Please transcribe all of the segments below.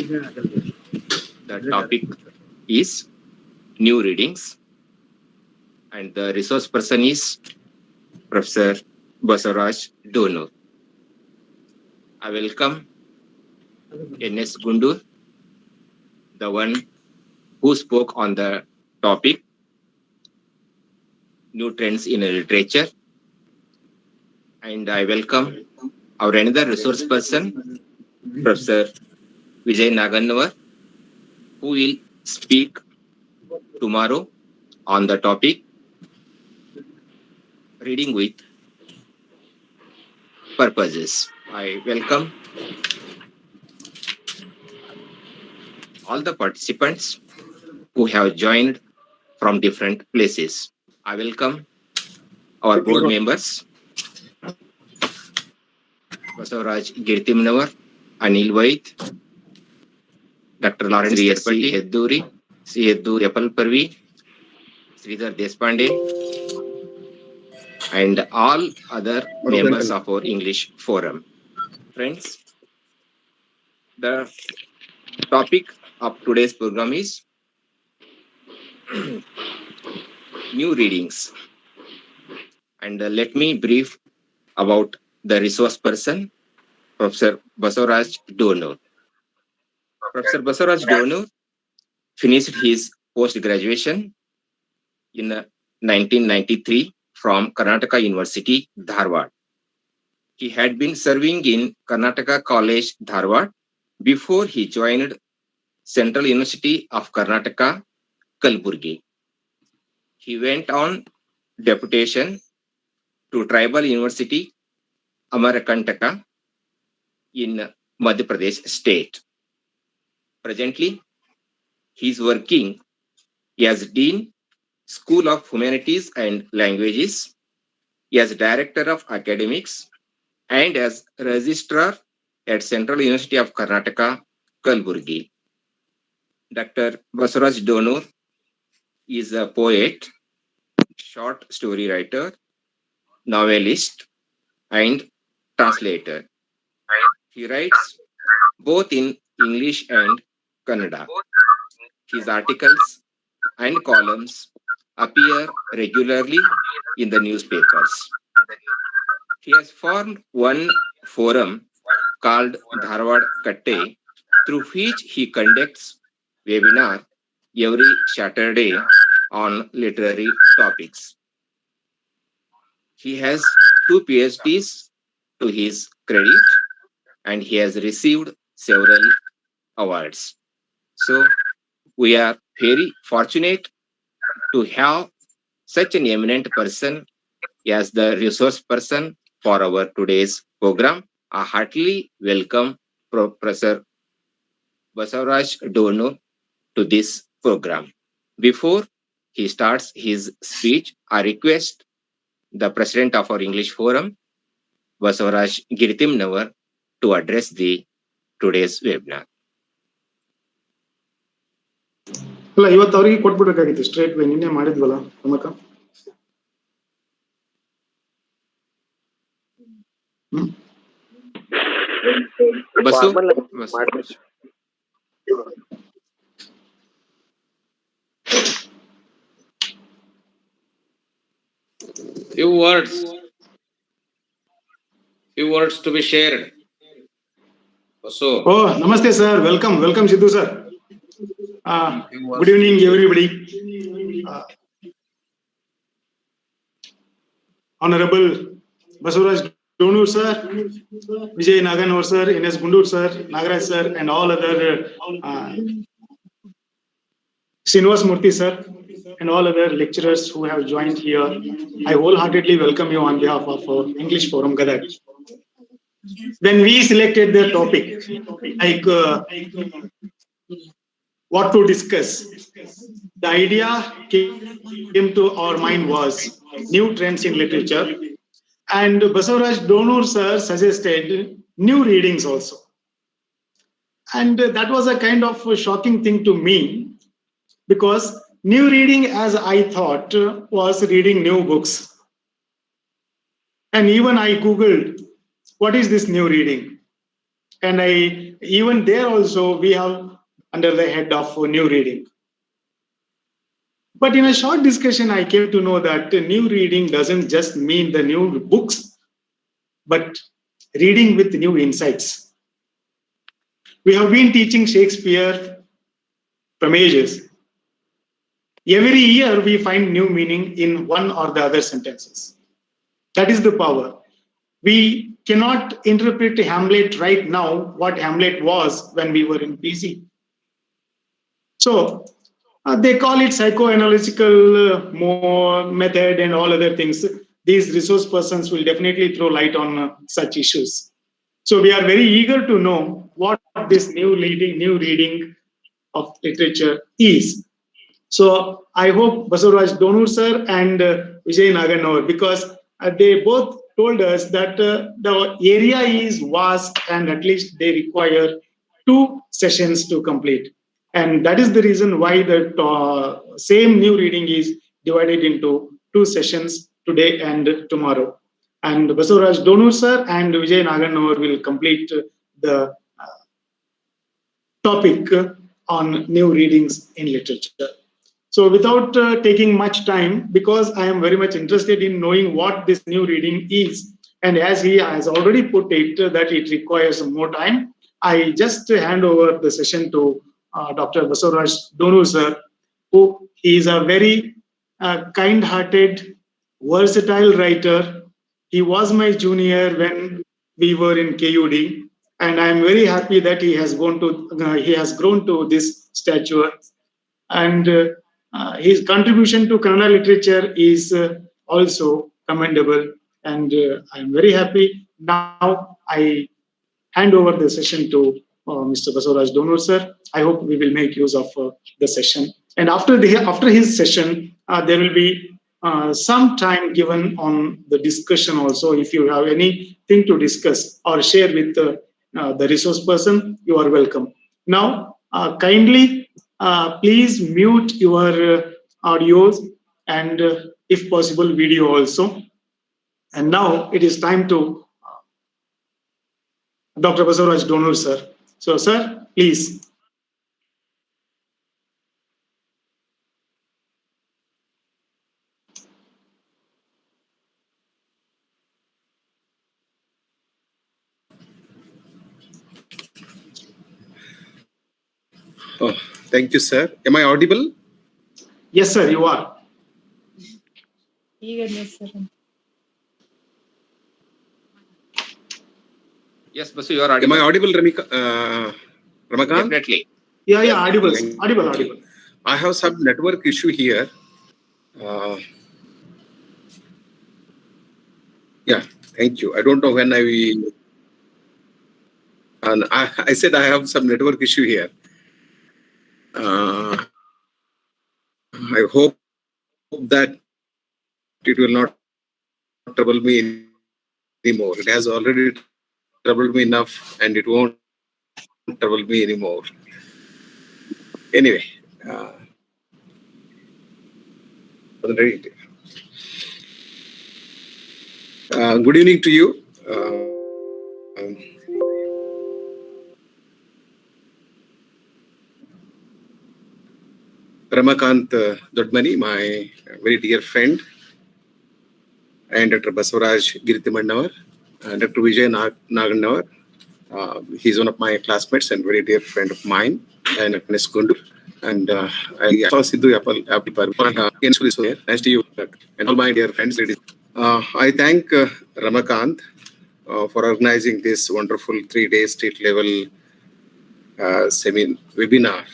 The topic is new readings, and the resource person is Professor Basavaraj Donur. I welcome N.S. Gundur, the one who spoke on the topic new trends in literature, and I welcome our another resource person, Professor Vijay Nagannavar, who will speak tomorrow on the topic reading with purposes. I welcome all the participants who have joined from different places. I welcome our board members, Basavaraj Girtimnavar, Anil Vaid, Dr. Lawrence C. Hedduri, C. Hedduri Yapalparvi, Sridhar Deshpande, and all other members of our English forum. Friends, the topic of today's program is new readings. And let me brief about the resource person, Professor Basavaraj Donur. Professor Basavaraj Donur finished his post-graduation in 1993 from Karnataka University, Dharwad. He had been serving in Karnataka College, Dharwad, before he joined Central University of Karnataka, Kalburgi. He went on deputation to Tribal University, Amarkantaka, in Madhya Pradesh state. Presently, he is working as Dean, School of Humanities and Languages, as Director of Academics, and as Registrar at Central University of Karnataka, Kalburgi. Dr. Basavaraj Donur is a poet, short story writer, novelist, and translator. He writes both in English and Kannada. His articles and columns appear regularly in the newspapers. He has formed one forum called Dharwad Katte, through which he conducts webinar every Saturday on literary topics. He has 2 PhDs to his credit, and he has received several awards. So we are very fortunate to have such an eminent person as the resource person for our today's program. I heartily welcome Professor Basavaraj Donur to this program. Before he starts his speech, I request the president of our English forum, Basavaraj Girtimnavar, to address the today's webinar. ಅಲ್ಲ ಇವತ್ತು ಅವರಿಗೆ ಕೊಟ್ಬಿಡ್ಬೇಕಾಗಿತ್ತು straight way ನಿನ್ನೆ ಮಾಡಿದ್ವಲ್ಲ ನಮಕ Few words to be shared. So, oh, namaste sir, welcome Sidhu sir. Good evening everybody. Honorable Basavaraj Donur sir, Vijay Nagannavar sir, N.S. Gundur sir, Nagaraj sir, and all other Srinivas Murthy sir, and all other lecturers who have joined here. I wholeheartedly welcome you on behalf of our English Forum Gadag. When we selected the topic, like what to discuss, the idea came to our mind was new trends in literature, and Basavaraj Donur sir suggested new readings also. And that was a kind of shocking thing to me, because new reading, as I thought, was reading new books. And even I googled, what is this new reading? And even there also we have under the head of new reading. But in a short discussion, I came to know that new reading doesn't just mean the new books, but reading with new insights. We have been teaching Shakespeare from ages. Every year we find new meaning in one or the other sentences. That is the power. We cannot interpret Hamlet right now what Hamlet was when we were in PC. So they call it psychoanalytical more method and all other things. These resource persons will definitely throw light on such issues. So we are very eager to know what this new reading of literature is. So I hope Basavaraj Donur sir and Vijay Naganor, because they both told us that the area is vast and at least they require 2 sessions to complete. And that is the reason why the same new reading is divided into 2 sessions today and tomorrow. And Basavaraj Donur sir and Vijay Naganor will complete the topic on new readings in literature. So, without taking much time, because I am very much interested in knowing what this new reading is, and as he has already put it, that it requires more time, I just hand over the session to Dr. Basavaraj Donur sir, who is a very kind-hearted, versatile writer. He was my junior when we were in KUD, and I am very happy that he has grown to this stature. And his contribution to Kannada literature is also commendable. And I am very happy. Now I hand over the session to Mr. Basavaraj Donur sir. I hope we will make use of the session. And after his session, there will be some time given on the discussion also. If you have anything to discuss or share with the resource person, you are welcome. Now, kindly please mute your audios and, if possible, video also. And now it is time to Dr. Basavaraj Donur, sir. So, sir, please. Oh, thank you, sir. Am I audible? Yes, sir, you are. Yes, Basu, you are Am audible. I audible, Ramakant? Definitely. Yeah, audible, Thank audible. you. I have some network issue here. Yeah, thank you. I don't know when and I said I have some network issue here. I hope that it will not trouble me anymore. It has already troubled me enough, and it won't trouble me anymore. Anyway, good evening to you. Ramakant Dodmani, my very dear friend, and Dr. Basavaraj Giritimannavar, and Dr. Vijay Nagannavar. He's one of my classmates and very dear friend of mine, and Agnes Kundur. And I saw Sidhu Apple here. Nice to you, and all my dear friends. I thank Ramakant for organizing this wonderful 3-day state level webinar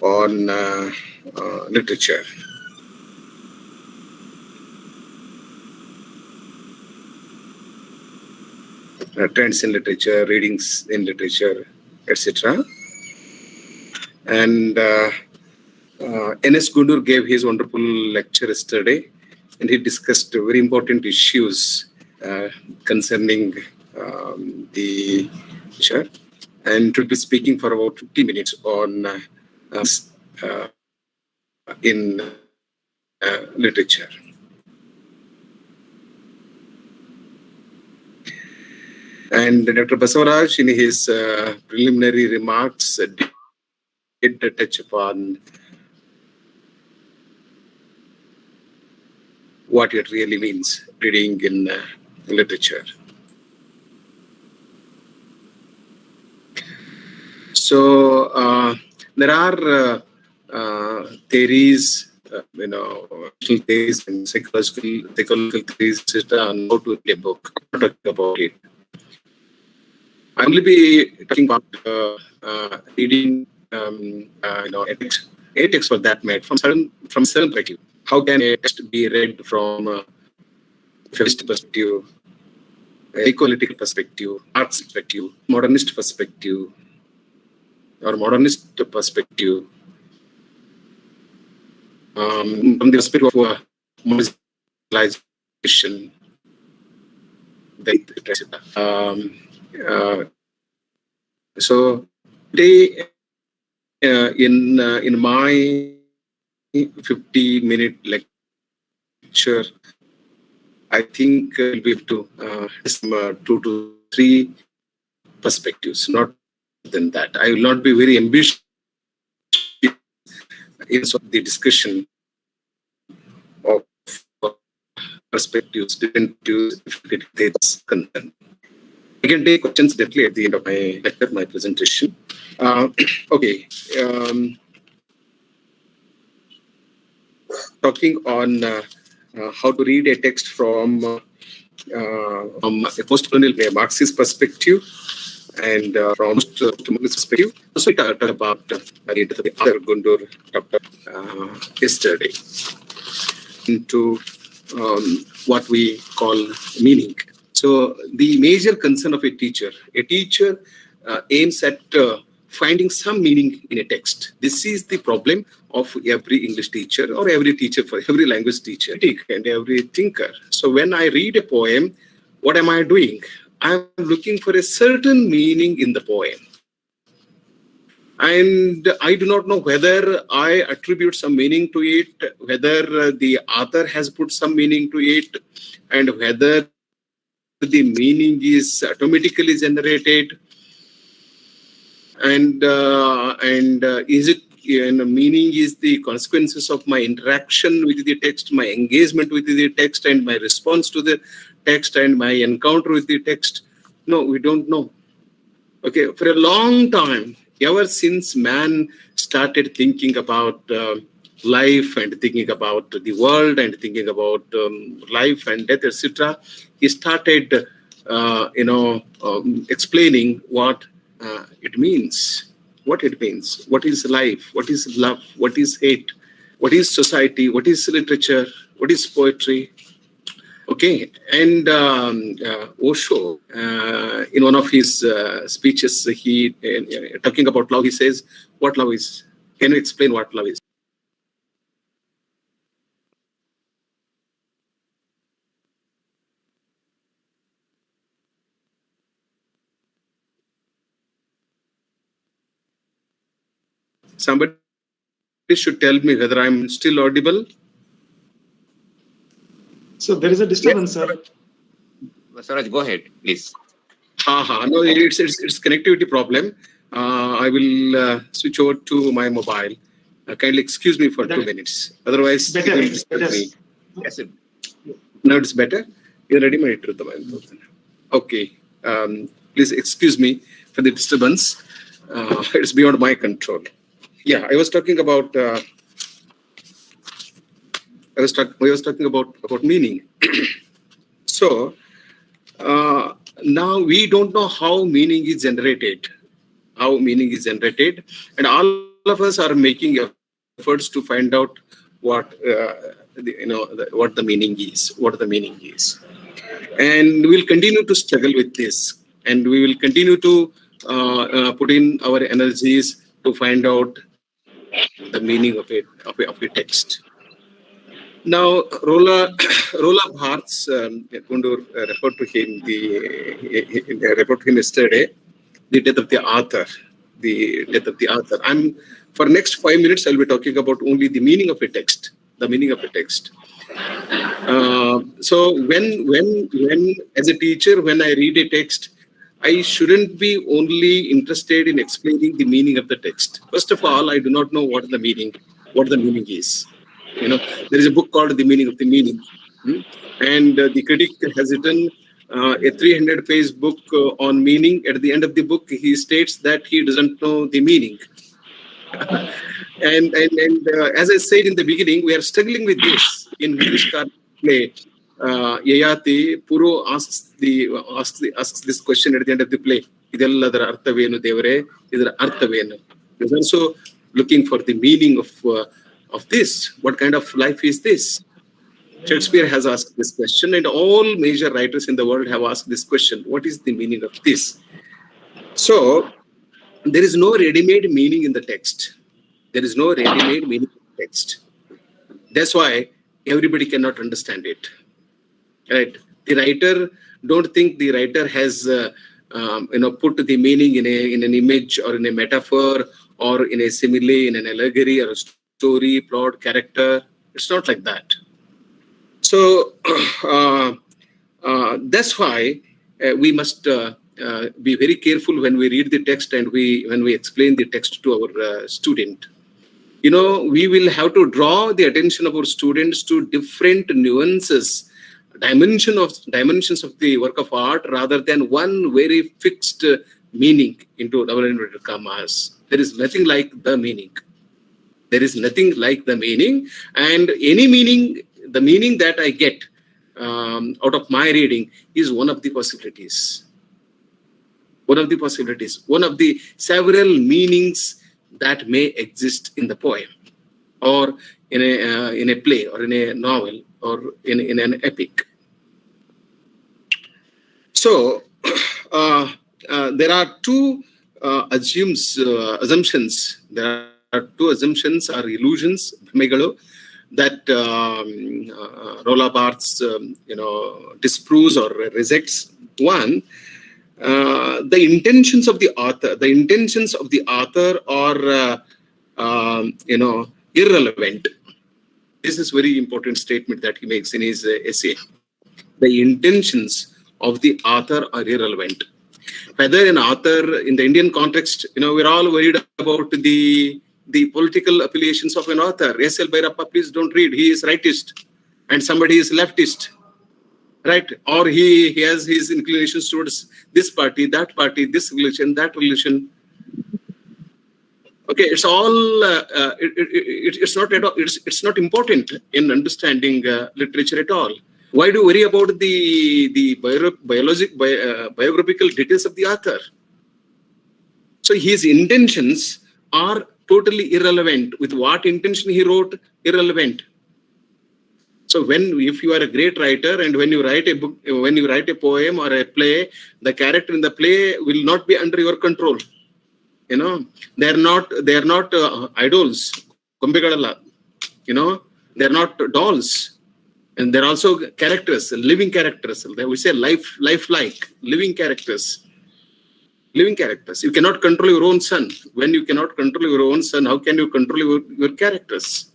on literature. Trends in literature, readings in literature, etc. And N.S. Gundur gave his wonderful lecture yesterday, and he discussed very important issues concerning the literature. And to be speaking for about 50 minutes on in literature. And Dr. Basavaraj, in his preliminary remarks, did touch upon what it really means, reading in literature. So there are theories, theories and psychological theories on how to read a book. I'm not talking about it. I will be talking about reading, a text for that matter, from certain perspective. How can a text be read from a feminist perspective, a political perspective, arts perspective, modernist perspective, or modernist perspective, from the perspective of modernization. So today, in my 50-minute lecture, I think we'll be able to some 2 to 3 perspectives, not more than that. I will not be very ambitious in the discussion of perspectives, different views, if it's concerned. I can take questions directly at the end of my lecture, my presentation. Okay. Talking on how to read a text from a post-colonial Marxist perspective and from post-colonial perspective. Also, we talked about the other Donur chapter yesterday into what we call meaning. So the major concern of a teacher aims at finding some meaning in a text. This is the problem of every English teacher or every teacher, for every language teacher and every thinker. So when I read a poem, what am I doing? I'm looking for a certain meaning in the poem. And I do not know whether I attribute some meaning to it, whether the author has put some meaning to it, and whether the meaning is automatically generated, and is it meaning is the consequences of my interaction with the text, my engagement with the text, and my response to the text, and my encounter with the text. No, we don't know. Okay, for a long time, ever since man started thinking about life and thinking about the world and thinking about life and death, etc., he started, explaining what it means. What it means. What is life? What is love? What is hate? What is society? What is literature? What is poetry? Okay, and Osho, in one of his speeches, he talking about love, he says, "What love is? Can you explain what love is?" Somebody should tell me whether I'm still audible. So there is a disturbance, sir. Basavaraj, go ahead, please. No, it's connectivity problem. I will switch over to my mobile. Kindly excuse me for 2 minutes. Otherwise, better. it will disturb me. Yes, sir. Now it's better. You're ready, my Okay. Please excuse me for the disturbance. It's beyond my control. Yeah, I was talking about. I was talking about meaning. So now we don't know how meaning is generated. And all of us are making efforts to find out what what the meaning is. And we'll continue to struggle with this, and we will continue to put in our energies to find out the meaning of a text. Now, Rola Bharts, Donur referred to him yesterday, the death of the author. For next 5 minutes, I'll be talking about only the meaning of a text. So when as a teacher, when I read a text, I shouldn't be only interested in explaining the meaning of the text. First of all, I do not know what the meaning is. There is a book called The Meaning of the Meaning. And the critic has written a 300-page book on meaning. At the end of the book, he states that he doesn't know the meaning. and as I said in the beginning, we are struggling with this in English play. Yayati Puro asks this question at the end of the play. Idellada arthavenu devare, idara arthavenu. He's also looking for the meaning of this. What kind of life is this? Shakespeare has asked this question, and all major writers in the world have asked this question. What is the meaning of this? So, there is no ready-made meaning in the text. There is no ready-made meaning in the text. That's why everybody cannot understand it. Right? The writer, don't think the writer has put the meaning in an image or in a metaphor or in a simile, in an allegory or a story, plot, character. It's not like that. So that's why we must be very careful when we read the text and when we explain the text to our student. We will have to draw the attention of our students to different nuances, dimensions of the work of art, rather than one very fixed meaning into double inverted commas. There is nothing like the meaning. There is nothing like the meaning, and any meaning, the meaning that I get out of my reading is one of the possibilities. One of the several meanings that may exist in the poem, or in a play, or in a novel, or in an epic. So there are two assumptions. There are two assumptions or illusions, that Roland Barthes, disproves or rejects. One, the intentions of the author are irrelevant. This is very important statement that he makes in his essay. The intentions of the author are irrelevant. Whether an author, in the Indian context, we're all worried about the political affiliations of an author. S.L. Bhairappa, please don't read. He is rightist, and somebody is leftist, right? Or he has his inclinations towards this party, this religion, that religion. Okay, it's all. It's not at all. It's not important in understanding literature at all. Why do you worry about the biographical details of the author? So his intentions are totally irrelevant. With what intention he wrote, irrelevant. So if you are a great writer, and when you write a book, when you write a poem or a play, the character in the play will not be under your control. They are not idols. They're not dolls. And they're also characters, living characters. We say lifelike, living characters. Living characters. You cannot control your own son. When you cannot control your own son, how can you control your characters?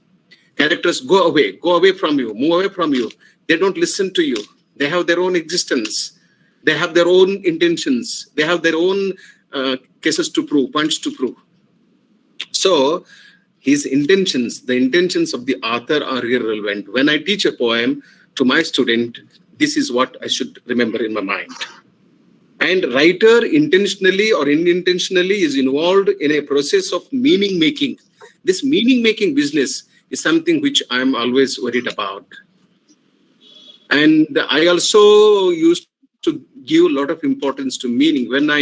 Characters go away from you, move away from you. They don't listen to you. They have their own existence. They have their own intentions. They have their own cases to prove, points to prove. So, his intentions, the intentions of the author are irrelevant. When I teach a poem to my student, this is what I should remember in my mind. And writer intentionally or unintentionally is involved in a process of meaning making. This meaning making business is something which I'm always worried about. And I also used to give a lot of importance to meaning. When I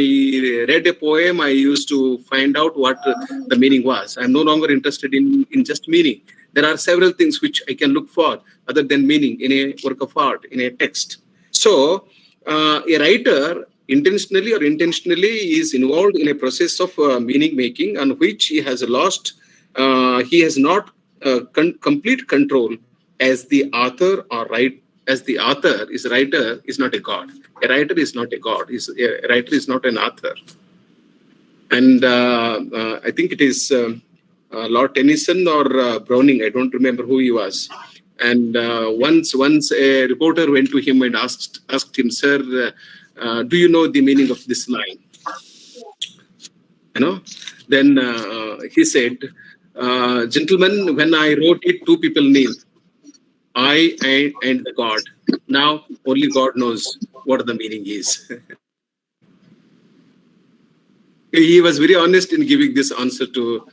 read a poem, I used to find out what the meaning was. I'm no longer interested in just meaning. There are several things which I can look for other than meaning in a work of art, in a text. So a writer intentionally or intentionally is involved in a process of meaning making on which he has lost, he has not complete control as the author or as the author writer is not a god. A writer is not a god. A writer is not an author. And I think it is Lord Tennyson or Browning. I don't remember who he was. And once a reporter went to him and asked him, "Sir, do you know the meaning of this line? Then he said, gentlemen, when I wrote it, two people knew, I and the God. Now only God knows what the meaning is. He was very honest in giving this answer to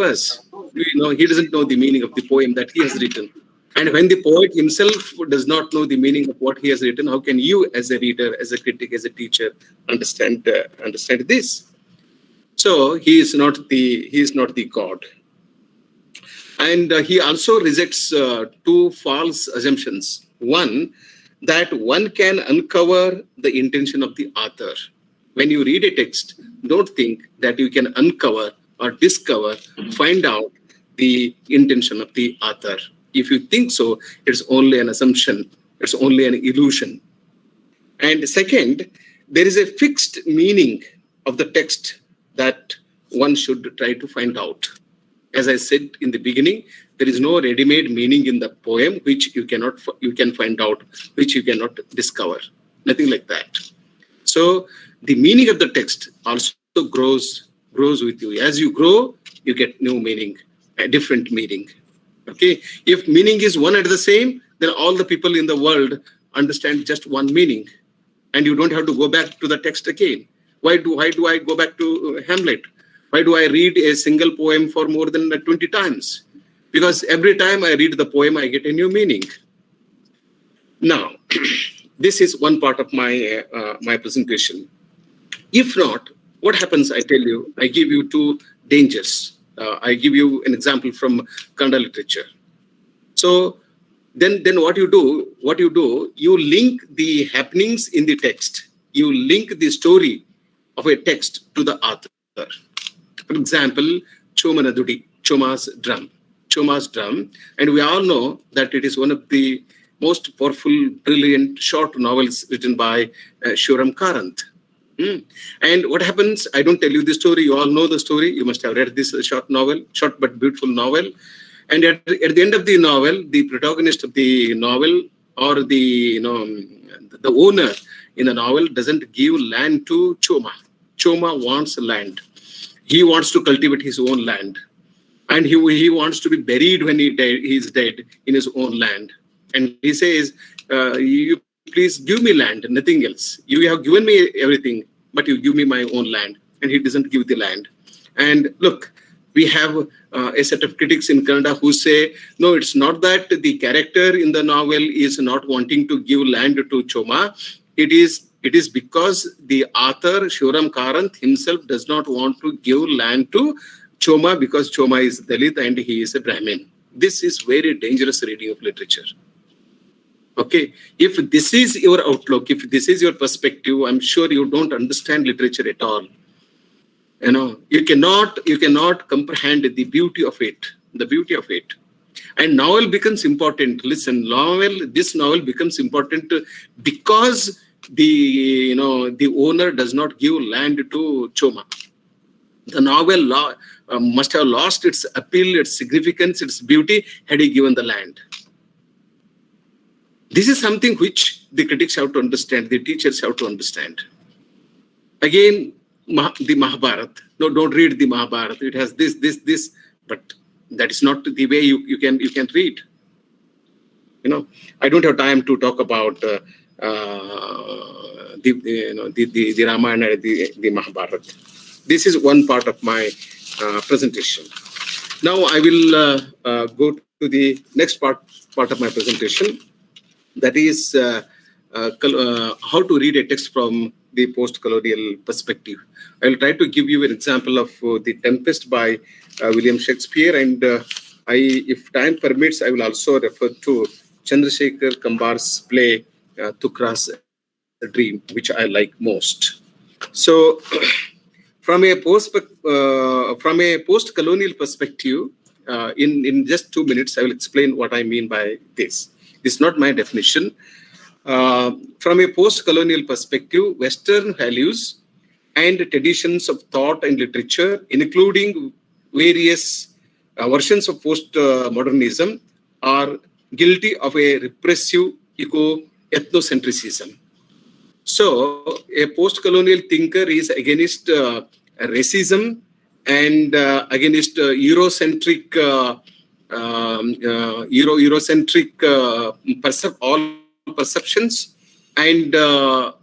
us. He doesn't know the meaning of the poem that he has written. And when the poet himself does not know the meaning of what he has written, how can you, as a reader, as a critic, as a teacher, understand this? So he is not the God. And he also rejects two false assumptions. One, that one can uncover the intention of the author. When you read a text, don't think that you can uncover or discover, find out the intention of the author. If you think so, it's only an assumption. It's only an illusion. And second, there is a fixed meaning of the text that one should try to find out. As I said in the beginning, there is no ready-made meaning in the poem which you can find out, which you cannot discover. Nothing like that. So the meaning of the text also grows with you. As you grow, you get new meaning, a different meaning. Okay. If meaning is one and the same, then all the people in the world understand just one meaning, and you don't have to go back to the text again. Why do I go back to Hamlet? Why do I read a single poem for more than 20 times? Because every time I read the poem, I get a new meaning. Now, this is one part of my presentation. If not, what happens? I tell you, I give you two dangers. I give you an example from Kannada literature. So then what you do, you link the happenings in the text. You link the story of a text to the author. For example, Chomanadudi, Choma's drum. And we all know that it is one of the most powerful, brilliant short novels written by Shivaram Karanth. And what happens? I don't tell you the story. You all know the story. You must have read this short but beautiful novel. And at the end of the novel, the protagonist of the novel or the owner in the novel doesn't give land to Choma. Choma wants land. He wants to cultivate his own land. And he wants to be buried when he is dead in his own land. And he says, you please give me land, nothing else. You have given me everything, but you give me my own land. And he doesn't give the land. And look, we have a set of critics in Kannada who say, no, it's not that the character in the novel is not wanting to give land to Choma. It is because the author, Shivaram Karanth himself, does not want to give land to Choma because Choma is Dalit and he is a Brahmin. This is very dangerous reading of literature. Okay, if this is your outlook, if this is your perspective, I'm sure you don't understand literature at all. You cannot comprehend the beauty of it. And novel becomes important. Listen, this novel becomes important because the owner does not give land to Choma. The novel must have lost its appeal, its significance, its beauty had he given the land. This is something which the critics have to understand, the teachers have to understand. Again, the Mahabharata. No, don't read the Mahabharata. It has this, but that is not the way you can read. I don't have time to talk about the Ramayana and the Mahabharata. This is one part of my presentation. Now I will go to the next part of my presentation. That is how to read a text from the post-colonial perspective. I will try to give you an example of The Tempest by William Shakespeare, and if time permits, I will also refer to Chandrasekhar Kambar's play Tukra's Dream, which I like most. So, from a post-colonial perspective, in just 2 minutes, I will explain what I mean by this. This is not my definition. From a post-colonial perspective, Western values and traditions of thought and literature, including various versions of post-modernism, are guilty of a repressive ethnocentrism. So a post-colonial thinker is against racism and against Eurocentric all perceptions, and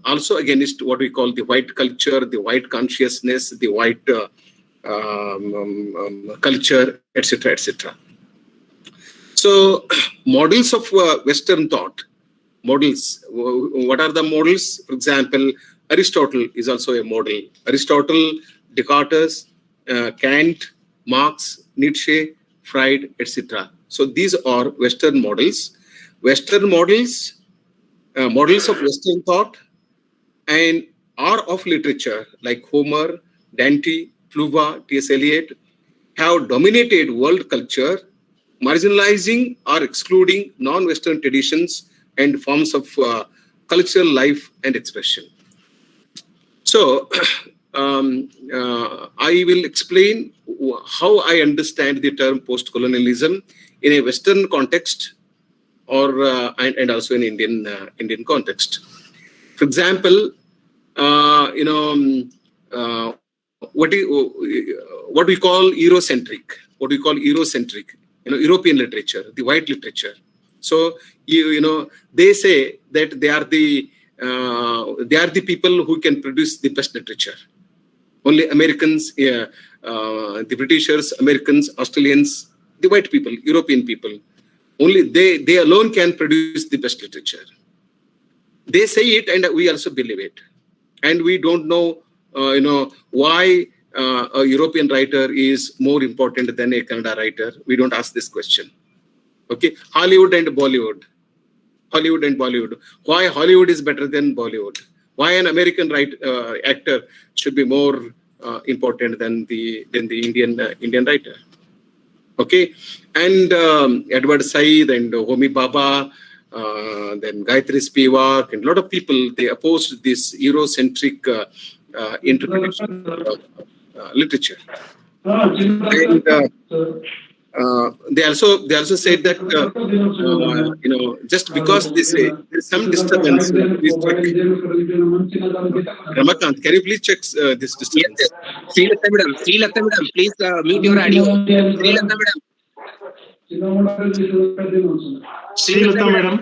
also against what we call the white culture, the white consciousness, the white culture, etc., etc. So, models of Western thought. Models. What are the models? For example, Aristotle is also a model. Aristotle, Descartes, Kant, Marx, Nietzsche, Freud, etc. So these are Western models. Western models, models of Western thought, and are of literature like Homer, Dante, Pluva, T.S. Eliot, have dominated world culture, marginalizing or excluding non-Western traditions and forms of cultural life and expression. So, I will explain how I understand the term post-colonialism in a Western context, or and also in Indian context. For example, what we call Eurocentric, European literature, the white literature. So they say that they are the people who can produce the best literature. Only Americans, the Britishers, Americans, Australians, the white people, European people, only they alone can produce the best literature. They say it, and we also believe it. And we don't know, why a European writer is more important than a Kannada writer. We don't ask this question. Okay, Hollywood and Bollywood. Why Hollywood is better than Bollywood? Why an American actor should be more important than the Indian writer? Okay, and Edward Said and Homi Bhabha, then Gayatri Spivak, and a lot of people, they opposed this Eurocentric interpretation of literature. And they also said that just because they say there's some disturbance, please check. Ramakant, can you please check this disturbance? Yes, yes. Srilata madam, please mute your audio. Srilata madam. Srilata madam.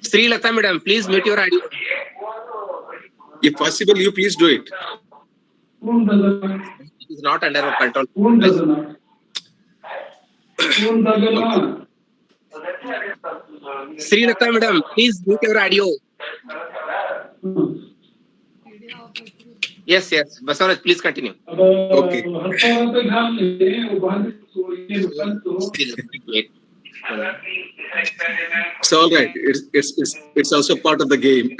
Srilata madam, please mute your audio. If possible, you please do it. It is not under our control. Srilata madam, please mute your audio. Yes. Basavaraj, please continue. Okay. It's all right. It's also part of the game.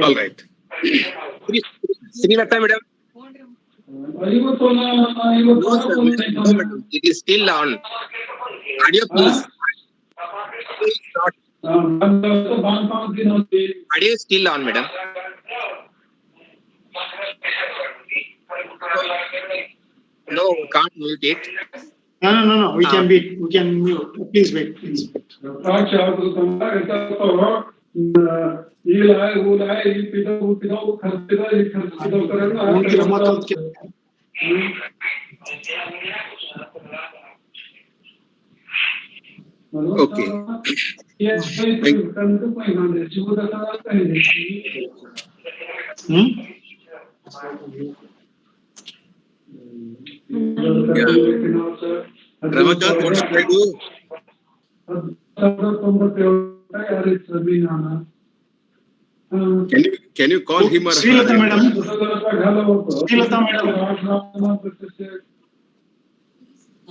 All right. Srilata madam. No, sir, madam. It is still on. Audio, please. Audio is still on, madam. No, can't mute it. No. We can mute. Please wait. Okay. Ramakant, what should I do? Can you call him or her? Srilata madam.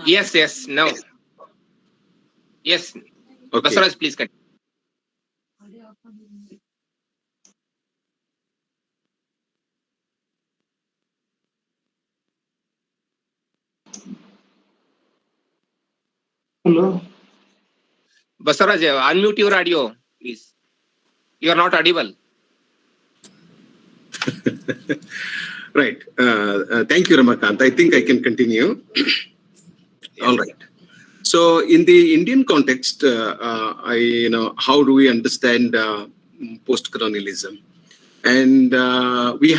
Yes, no. Yes. Okay. Basavaraj, please continue. Hello. Basavaraj, unmute your audio, please. You are not audible. Right. Thank you, Ramakant. I think I can continue. All right. So in the Indian context, how do we understand post-colonialism? And we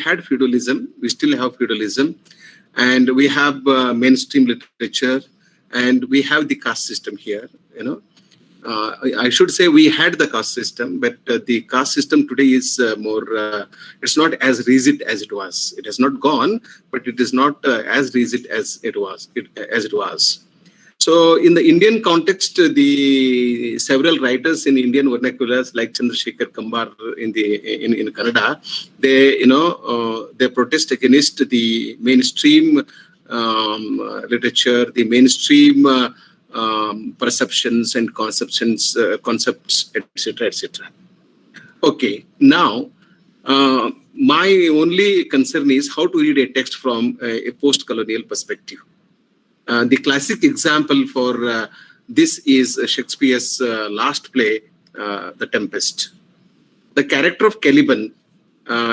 had feudalism, we still have feudalism, and we have mainstream literature, and we have the caste system here. I should say we had the caste system, but the caste system today is it's not as rigid as it was. It has not gone, but it is not as rigid as it was. So in the Indian context, the several writers in Indian vernaculars like Chandrasekhar Kambar in Kannada, they protest against the mainstream literature, the mainstream perceptions and concepts, etc., etc. Okay, now my only concern is how to read a text from a post-colonial perspective. The classic example for this is Shakespeare's last play, The Tempest. The character of Caliban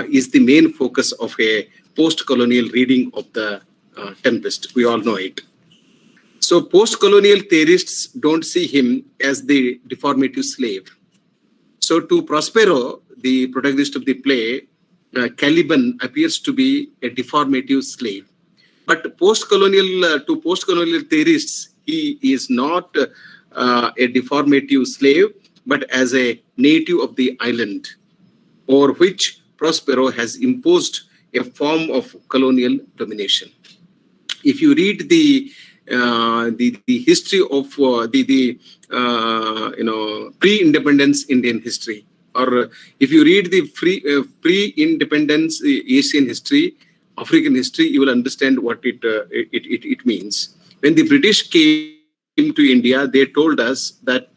is the main focus of a post-colonial reading of The Tempest. We all know it. So post-colonial theorists don't see him as the deformative slave. So to Prospero, the protagonist of the play, Caliban appears to be a deformative slave. But to post-colonial theorists, he is not a deformative slave, but as a native of the island, over which Prospero has imposed a form of colonial domination. If you read the history of pre-independence Indian history, or if you read the pre-independence Asian history, African history, you will understand what it means. When the British came to India, they told us that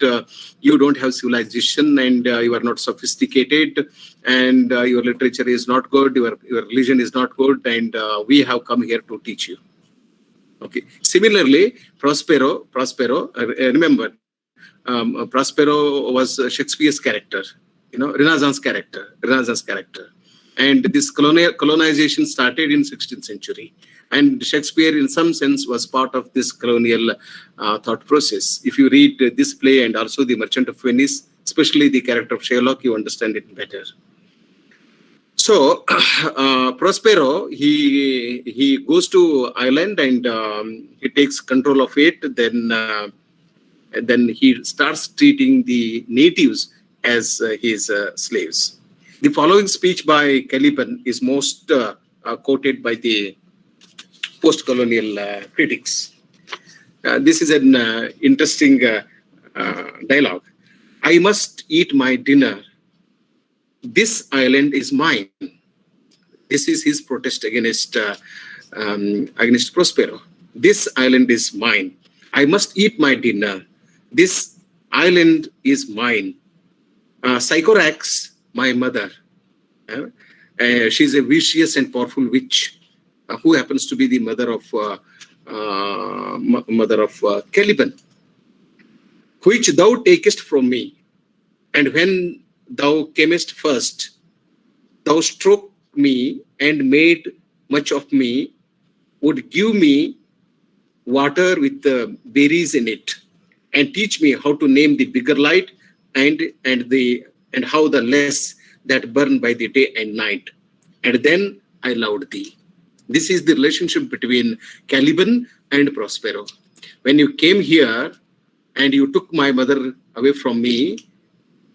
you don't have civilization and you are not sophisticated and your literature is not good, your religion is not good, and we have come here to teach you. Okay. Similarly, Prospero, remember, Prospero was Shakespeare's character, Renaissance character. And this colonization started in 16th century. And Shakespeare, in some sense, was part of this colonial thought process. If you read this play and also The Merchant of Venice, especially the character of Sherlock, you understand it better. So Prospero, he goes to Ireland and he takes control of it. Then he starts treating the natives as his slaves. The following speech by Caliban is most quoted by the post-colonial critics. This is an interesting dialogue. I must eat my dinner. This island is mine. This is his protest against Prospero. This island is mine. I must eat my dinner. This island is mine. Sycorax, my mother. She's a vicious and powerful witch who happens to be the mother of Caliban, which thou takest from me. And when thou camest first, thou struck me and made much of me, would give me water with the berries in it, and teach me how to name the bigger light and how the less that burn by the day and night. And then I loved thee. This is the relationship between Caliban and Prospero. When you came here and you took my mother away from me,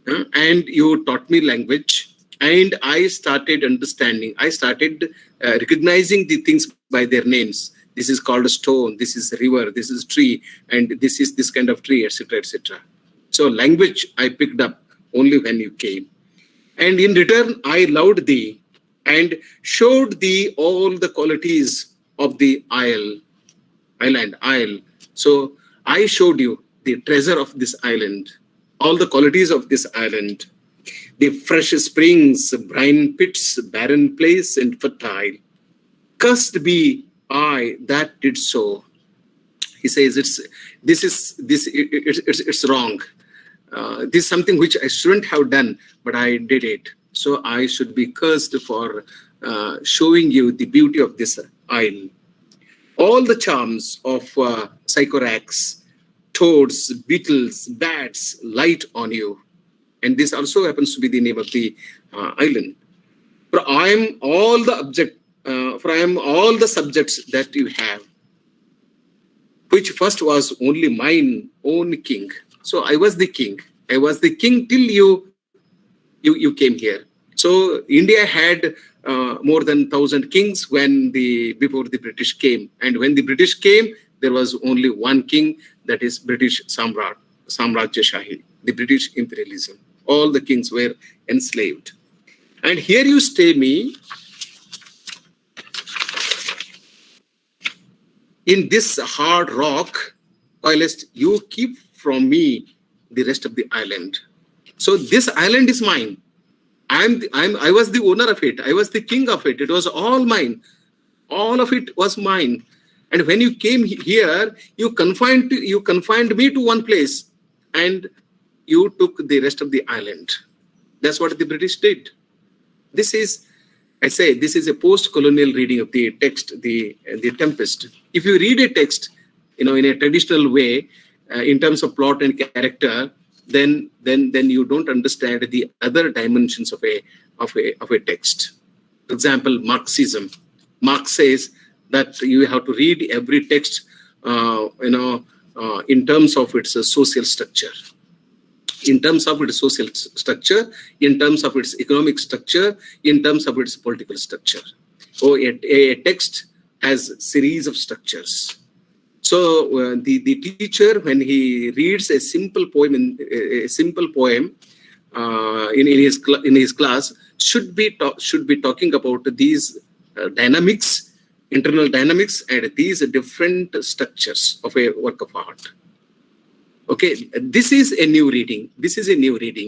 and you taught me language, and I started understanding. I started recognizing the things by their names. This is called a stone, this is a river, this is a tree, and this is this kind of tree, etc., etc. So language I picked up only when you came. And in return, I loved thee and showed thee all the qualities of the isle. So I showed you the treasure of this island, all the qualities of this island, the fresh springs, brine pits, barren place, and fertile. Cursed be I that did so. He says it's wrong. This is something which I shouldn't have done, but I did it. So I should be cursed for showing you the beauty of this isle. all the charms of Sycorax, toads, beetles, bats light on you. And this also happens to be the name of the island. For I am all the subjects that you have, which first was only mine own king. So I was the king. I was the king till you came here. So India had more than 1,000 kings before the British came. And when the British came, there was only one king, that is British Samrajya Shahi, the British imperialism. All the kings were enslaved. And here you stay me in this hard rock, whilst you keep from me the rest of the island. So this island is mine. I was the owner of it. I was the king of it. It was all mine. All of it was mine. And when you came here, you confined me to one place, and you took the rest of the island. That's what the British did. This is a post-colonial reading of the text, the Tempest. If you read a text, in a traditional way, in terms of plot and character, then you don't understand the other dimensions of a text. For example, Marxism. Marx says that you have to read every text, in terms of its social structure. In terms of its social structure, in terms of its economic structure, in terms of its political structure. So a text has series of structures. So the teacher, when he reads a simple poem in his class, should be talking about these dynamics, internal dynamics, and these different structures of a work of art. Okay, this is a new reading.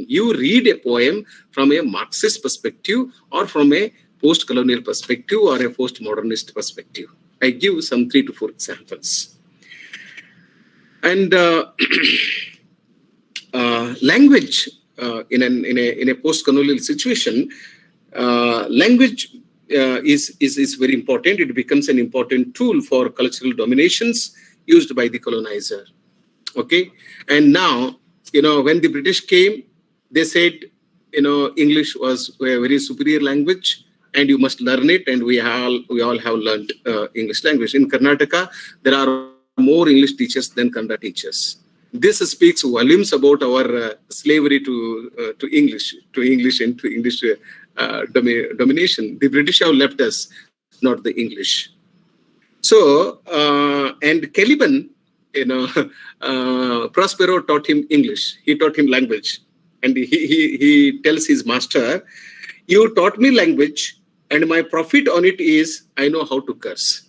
You read a poem from a Marxist perspective, or from a post-colonial perspective, or a post-modernist perspective. I give some 3 to 4 examples. And language, in a post-colonial situation, language is very important. It becomes an important tool for cultural dominations used by the colonizer. Okay, and now, when the British came, they said, English was a very superior language, and you must learn it. And we all have learned English language. In Karnataka, there are more English teachers than Kannada teachers. This speaks volumes about our slavery to English and to English domination. The British have left us, not the English. So, and Caliban, Prospero taught him English. He taught him language. And he tells his master, you taught me language, and my profit on it is I know how to curse.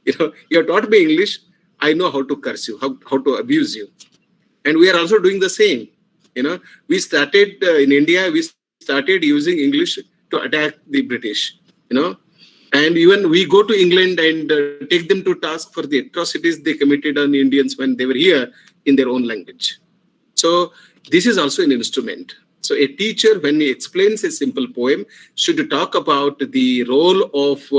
You have taught me English, I know how to curse you, how to abuse you. And we are also doing the same. We started in India, we started using English to attack the British, And even we go to England and take them to task for the atrocities they committed on Indians when they were here in their own language. So this is also an instrument. So a teacher, when he explains a simple poem, should talk about the role of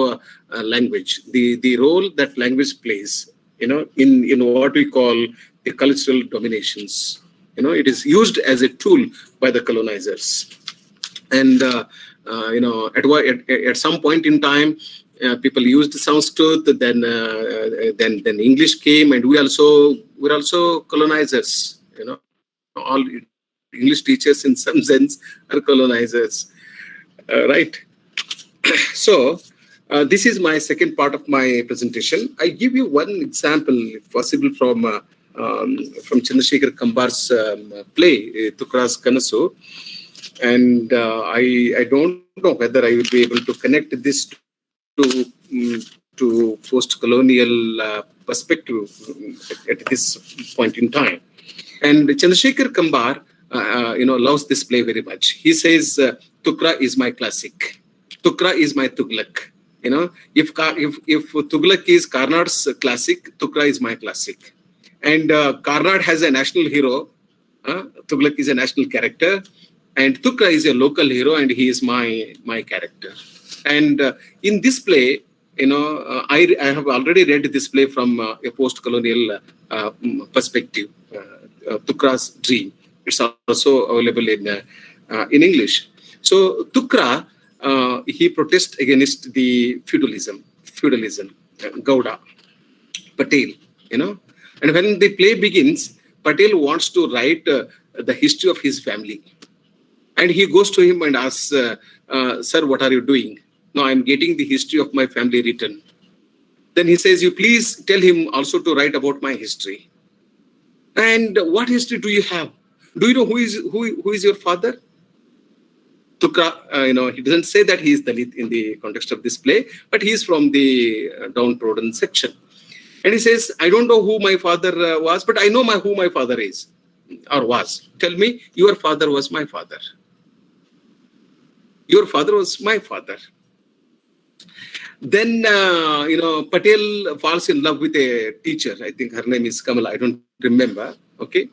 language, the role that language plays, in what we call the cultural dominations. It is used as a tool by the colonizers. And at some point in time, people used Sanskrit. Then English came, and we're also colonizers. All English teachers, in some sense, are colonizers, right? So this is my second part of my presentation. I give you one example, if possible, from Chandrasekhar Kambar's play, Tukra's Kanasu. And I don't know whether I will be able to connect this to post-colonial perspective at this point in time. And Chandrasekhar Kambar, loves this play very much. He says, Tukra is my classic. Tukra is my Tughlaq. If Tughlaq is Karnad's classic, Tukra is my classic. And Karnad has a national hero. Tughlaq is a national character. And Tukra is a local hero, and he is my character. And in this play, I have already read this play from a post-colonial perspective, Tukra's Dream. It's also available in English. So Tukra, he protests against the feudalism, Gowda, Patel, And when the play begins, Patel wants to write the history of his family. And he goes to him and asks, sir, what are you doing? No, I'm getting the history of my family written. Then he says, you please tell him also to write about my history. And what history do you have? Do you know who is your father? Tukra, he doesn't say that he is Dalit in the context of this play, but he is from the downtrodden section. And he says, I don't know who my father was, but I know who my father is or was. Tell me, your father was my father. Your father was my father. Then, Patel falls in love with a teacher. I think her name is Kamala. I don't remember. Okay.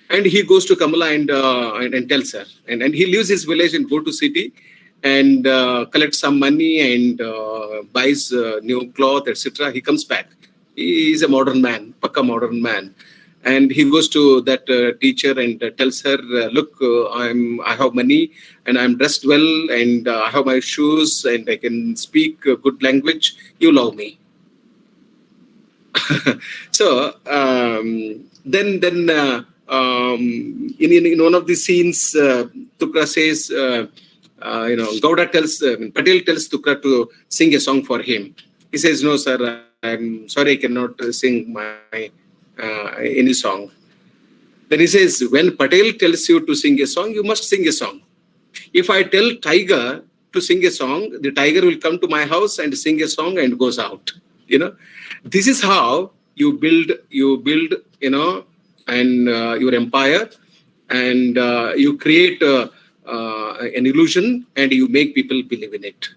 And he goes to Kamala and tells her. And he leaves his village and go to city and collects some money and buys new cloth, etc. He comes back. He is a modern man, Pakka modern man. And he goes to that teacher and tells her, look, I have money and I'm dressed well and I have my shoes and I can speak good language. You love me. So then in one of the scenes, Tukra says, Gowda Patel tells Tukra to sing a song for him. He says, no, sir, I'm sorry, I cannot sing any song. Then he says, when Patel tells you to sing a song, you must sing a song. If I tell tiger to sing a song, the tiger will come to my house and sing a song and goes out. This is how you build, and your empire, and you create an illusion and you make people believe in it.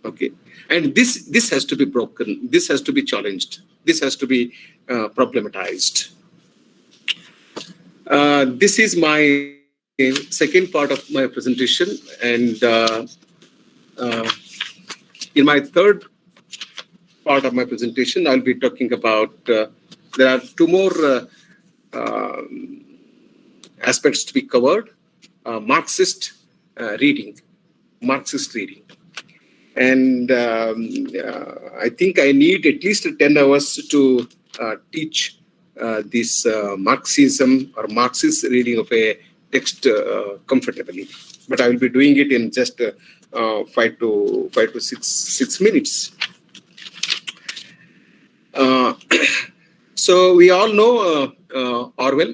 Okay. And this has to be broken. This has to be challenged. This has to be problematized. This is my second part of my presentation. And in my third part of my presentation, I'll be talking about, there are two more aspects to be covered. Marxist reading. And I think I need at least 10 hours to teach this Marxism or Marxist reading of a text comfortably. But I will be doing it in just 5 to 6 minutes. So we all know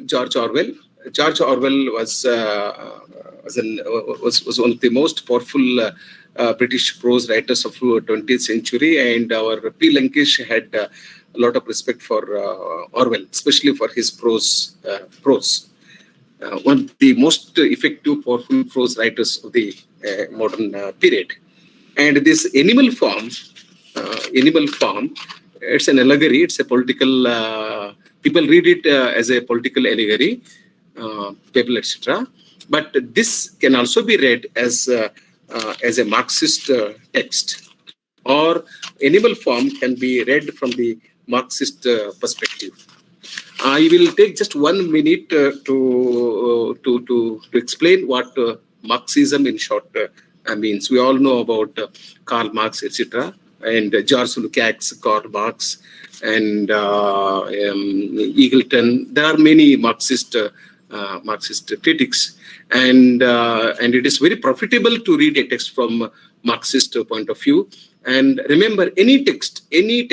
George Orwell. George Orwell was one of the most powerful British prose writers of 20th century, and our P. Lankish had a lot of respect for Orwell, especially for his prose. One of the most effective, powerful prose writers of the modern period. And this animal form, it's an allegory. It's a political. People read it as a political allegory, people, etc. But this can also be read as a Marxist text, or animal form can be read from the Marxist perspective. I will take just 1 minute to explain what Marxism in short means. We all know about Karl Marx, etc., and George Lukács, Karl Marx, and Eagleton. There are many Marxist critics, and it is very profitable to read a text from Marxist point of view. And remember, any text, any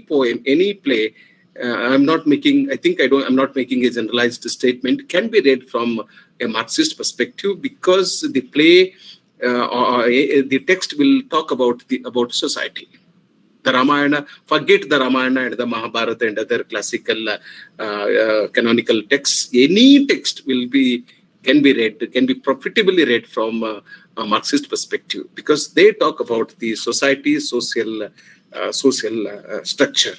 poem, any play, I'm not making a generalized statement, can be read from a Marxist perspective, because the play or the text will talk about society. The Ramayana, forget the Ramayana and the Mahabharata and other classical canonical texts. Any text can be profitably read from a Marxist perspective, because they talk about the society, social structure.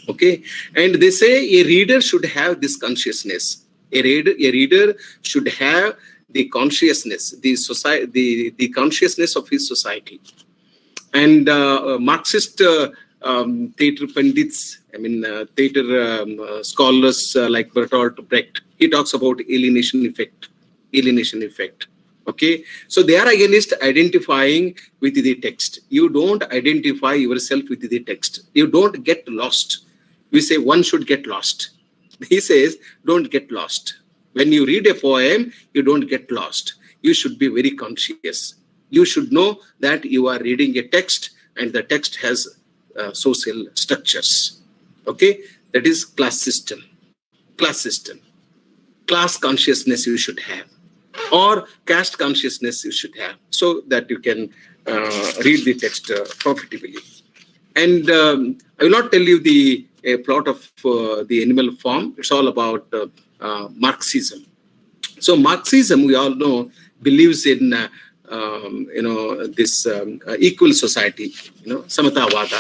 Okay, and they say a reader should have this consciousness. A reader should have the consciousness, the consciousness of his society. And Marxist theater pandits, theater scholars like Bertolt Brecht, he talks about alienation effect. Alienation effect. Okay, so they are against identifying with the text. You don't identify yourself with the text. You don't get lost. We say one should get lost. He says, don't get lost. When you read a poem, you don't get lost. You should be very conscious. You should know that you are reading a text and the text has social structures. Okay, that is class system. Class system. Class consciousness you should have, or caste consciousness you should have, so that you can read the text profitably. And I will not tell you the plot of the animal farm. It's all about Marxism. So Marxism, we all know, believes in this equal society, Samatavada.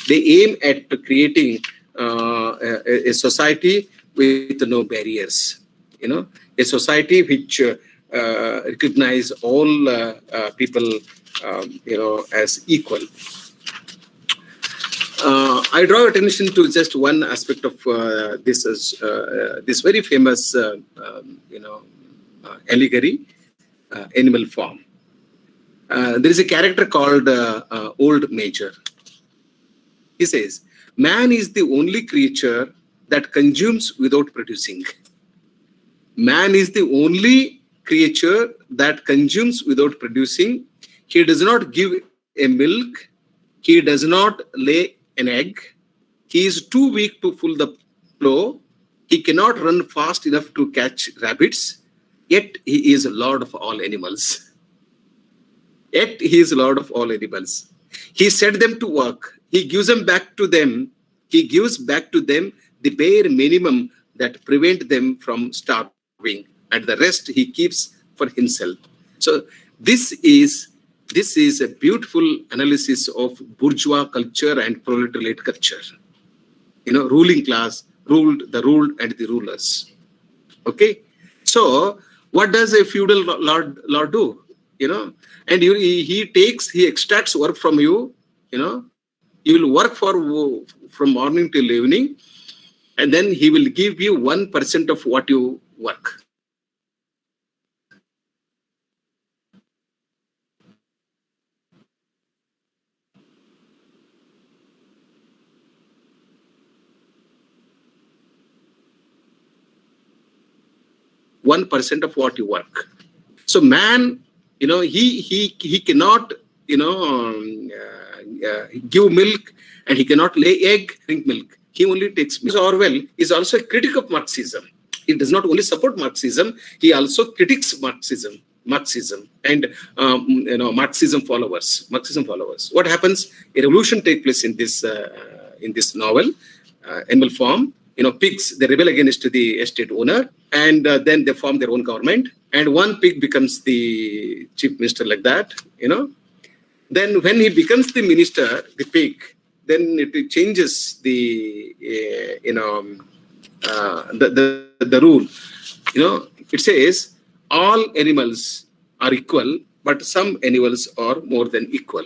They aim at creating a society with no barriers, a society which recognize all people, as equal. I draw attention to just one aspect of this very famous, allegory, animal farm. There is a character called Old Major. He says, man is the only creature that consumes without producing. Man is the only creature that consumes without producing. He does not give a milk. He does not lay an egg. He is too weak to pull the plow. He cannot run fast enough to catch rabbits. Yet he is Lord of all animals. Yet he is Lord of all animals. He set them to work. He gives them back to them. He gives back to them the bare minimum that prevent them from starving, and the rest he keeps for himself. So this is a beautiful analysis of bourgeois culture and proletariat culture. Ruling class ruled the ruled and the rulers. Okay, so what does a feudal lord do? And he extracts work from you. You will work from morning till evening, and then he will give you 1% of what you work. %1 of what you work. So man, he cannot, give milk, and he cannot lay egg, drink milk. He only takes milk. Orwell is also a critic of Marxism. He does not only support Marxism, he also critiques Marxism and Marxism followers. What happens? A revolution takes place in this novel, Animal Farm. Pigs, they rebel against the estate owner, and then they form their own government, and one pig becomes the chief minister, like that. Then when he becomes the minister, the pig, then it changes the the rule. It says all animals are equal, but some animals are more than equal.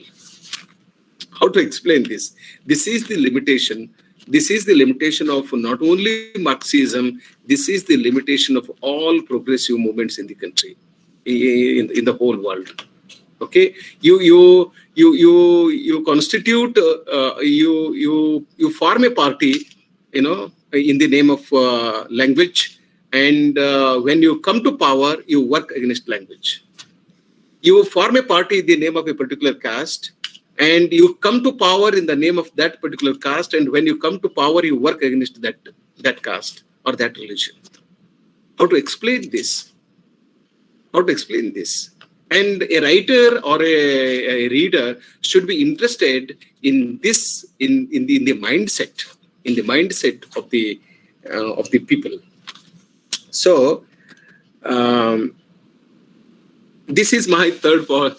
How to explain this? This is the limitation. This is the limitation of not only Marxism. This is the limitation of all progressive movements in the country, in the whole world. Okay, you constitute, you form a party, in the name of language, and when you come to power, you work against language. You form a party in the name of a particular caste, and you come to power in the name of that particular caste, and when you come to power, you work against that caste or that religion. How to explain this? And a writer or a reader should be interested in this, in the mindset of the people. So this is my third part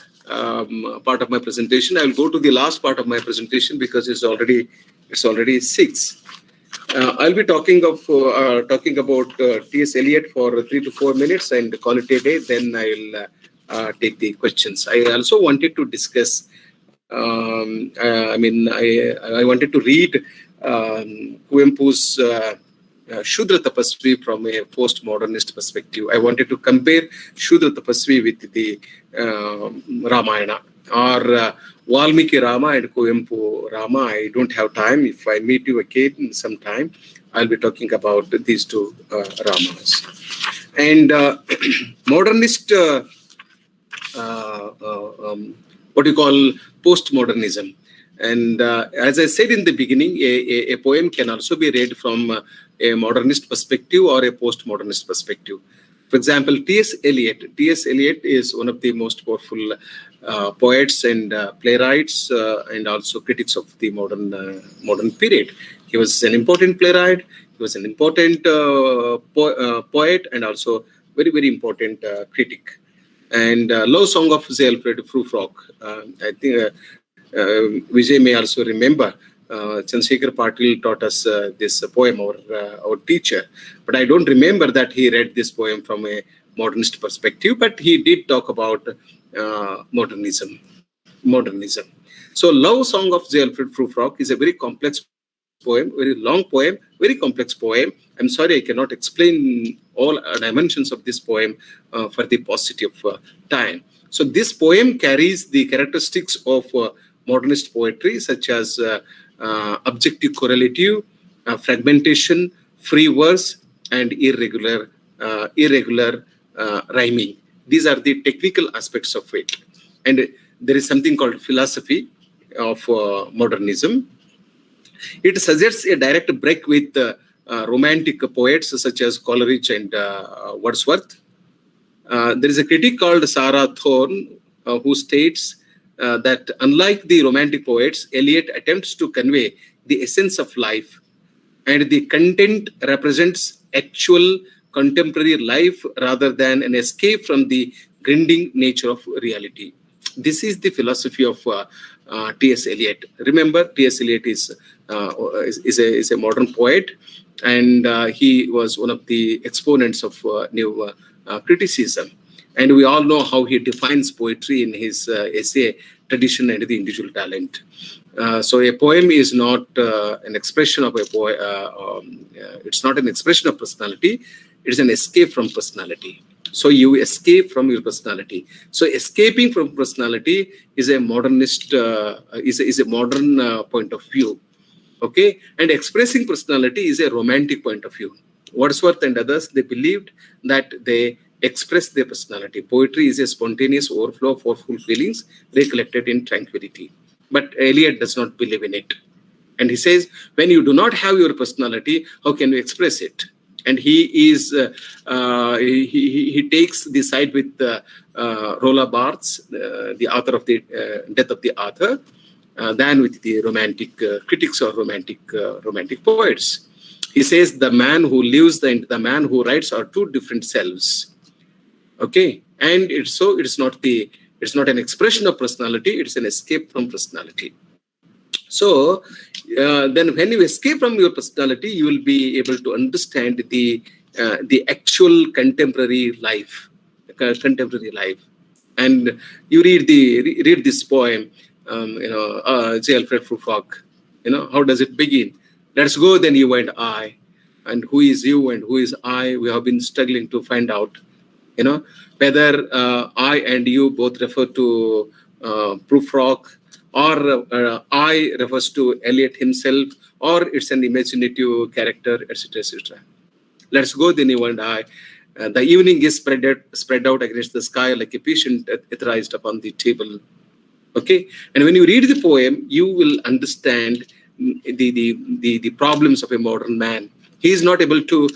of my presentation. I will go to the last part of my presentation because it's already 6. I'll be talking about T.S. Eliot for 3 to 4 minutes and call it a day. Then I will take the questions. I also wanted to discuss I wanted to read Kuvempu's Shudra Tapasvi from a postmodernist perspective. I wanted to compare Shudra Tapasvi with the Ramayana or Valmiki Rama and Kuvempu Rama. I don't have time. If I meet you again sometime, I'll be talking about these two Ramas. And modernist, what you call postmodernism. And as I said in the beginning, a poem can also be read from a modernist perspective or a postmodernist perspective. For example, T.S. Eliot. T.S. Eliot is one of the most powerful poets and playwrights and also critics of the modern period. He was an important playwright. He was an important poet and also very, very important critic. And Love Song of the Alfred Prufrock. I think Vijay may also remember. Chandrasekhar Patil taught us this poem, our teacher. But I don't remember that he read this poem from a modernist perspective, but he did talk about modernism. So Love Song of the Alfred Prufrock is a very complex poem, very long poem, very complex poem. I'm sorry, I cannot explain all dimensions of this poem for the paucity of time. So this poem carries the characteristics of modernist poetry, such as objective correlative, fragmentation, free verse, and irregular rhyming. These are the technical aspects of it. And there is something called philosophy of modernism. It suggests a direct break with romantic poets such as Coleridge and Wordsworth. There is a critic called Sarah Thorne who states that unlike the romantic poets, Eliot attempts to convey the essence of life, and the content represents actual contemporary life rather than an escape from the grinding nature of reality. This is the philosophy of T.S. Eliot. Remember, T.S. Eliot is a modern poet, and he was one of the exponents of new criticism. And we all know how he defines poetry in his essay, Tradition and the Individual Talent. So a poem is not an expression of it's not an expression of personality. It's an escape from personality. So you escape from your personality. So escaping from personality is a modernist, is a modern point of view. Okay, and expressing personality is a romantic point of view. Wordsworth and others, they believed that they express their personality. Poetry is a spontaneous overflow of powerful feelings recollected in tranquility. But Eliot does not believe in it. And he says, when you do not have your personality, how can you express it? And he takes the side with Roland Barthes, the author of the Death of the Author, than with the romantic critics or romantic poets. He says the man who lives and the man who writes are two different selves. Okay, and it's not an expression of personality; it's an escape from personality. So then, when you escape from your personality, you will be able to understand the actual contemporary life. And you read this poem, J. Alfred Prufrock. How does it begin? Let's go, then you and I, and who is you and who is I? We have been struggling to find out. Whether I and you both refer to Prufrock, or I refers to Eliot himself, or it's an imaginative character, etc., etc. Let's go, then you and I. The evening is spread out against the sky like a patient etherized upon the table. Okay, and when you read the poem, you will understand the problems of a modern man. He is not able to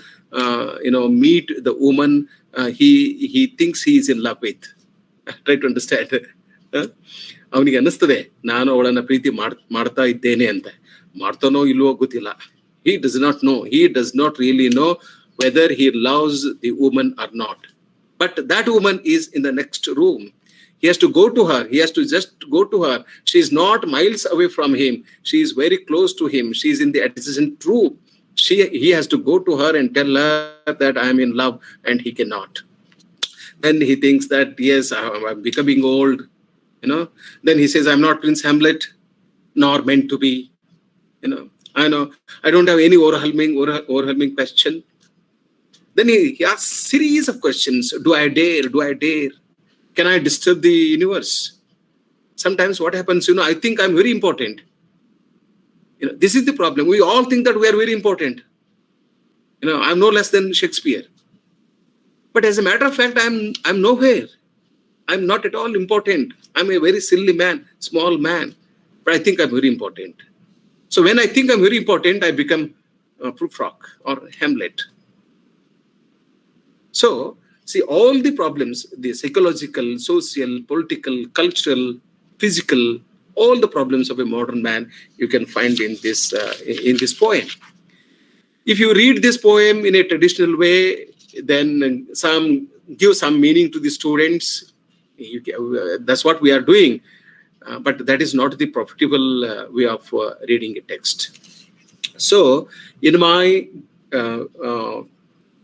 meet the woman he thinks he is in love with. Try to understand. ಅವನಿಗೆ ಅನ್ನಿಸ್ತದೆ ನಾನು ಅವಳನ್ನ ಪ್ರೀತಿ ಮಾಡ್ತಾ ಇದ್ದೇನೆ ಅಂತ. ಮಾಡ್ತಾನೋ ಇಲ್ವೋ ಗೊತ್ತಿಲ್ಲ. He does not know. He does not really know whether he loves the woman or not. But that woman is in the next room. He has to go to her. He has to just go to her. She is not miles away from him. She is very close to him. She is in the adjacent room. He has to go to her and tell her that I am in love, and he cannot. Then he thinks that, yes, I'm becoming old. Then he says, I'm not Prince Hamlet, nor meant to be. I don't have any overwhelming question. Then he asks series of questions. Do I dare? Do I dare? Can I disturb the universe? Sometimes what happens, I think I'm very important. This is the problem. We all think that we are very important. I'm no less than Shakespeare. But as a matter of fact, I'm nowhere. I'm not at all important. I'm a very silly man, small man. But I think I'm very important. So when I think I'm very important, I become Prof or Hamlet. So, see, all the problems, the psychological, social, political, cultural, physical, all the problems of a modern man, you can find in this poem. If you read this poem in a traditional way, then give some meaning to the students. That's what we are doing. But that is not the profitable way of reading a text. So, in my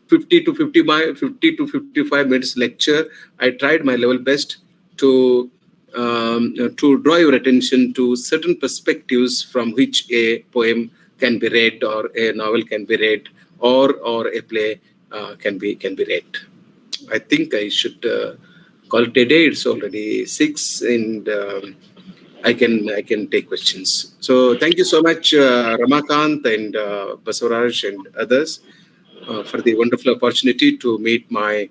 50 to 55 minutes lecture, I tried my level best to draw your attention to certain perspectives from which a poem can be read, or a novel can be read, or a play can be read. I think I should call it a day. It's already 6, and I can take questions. So thank you so much, Ramakant and Basavaraj and others, for the wonderful opportunity to meet my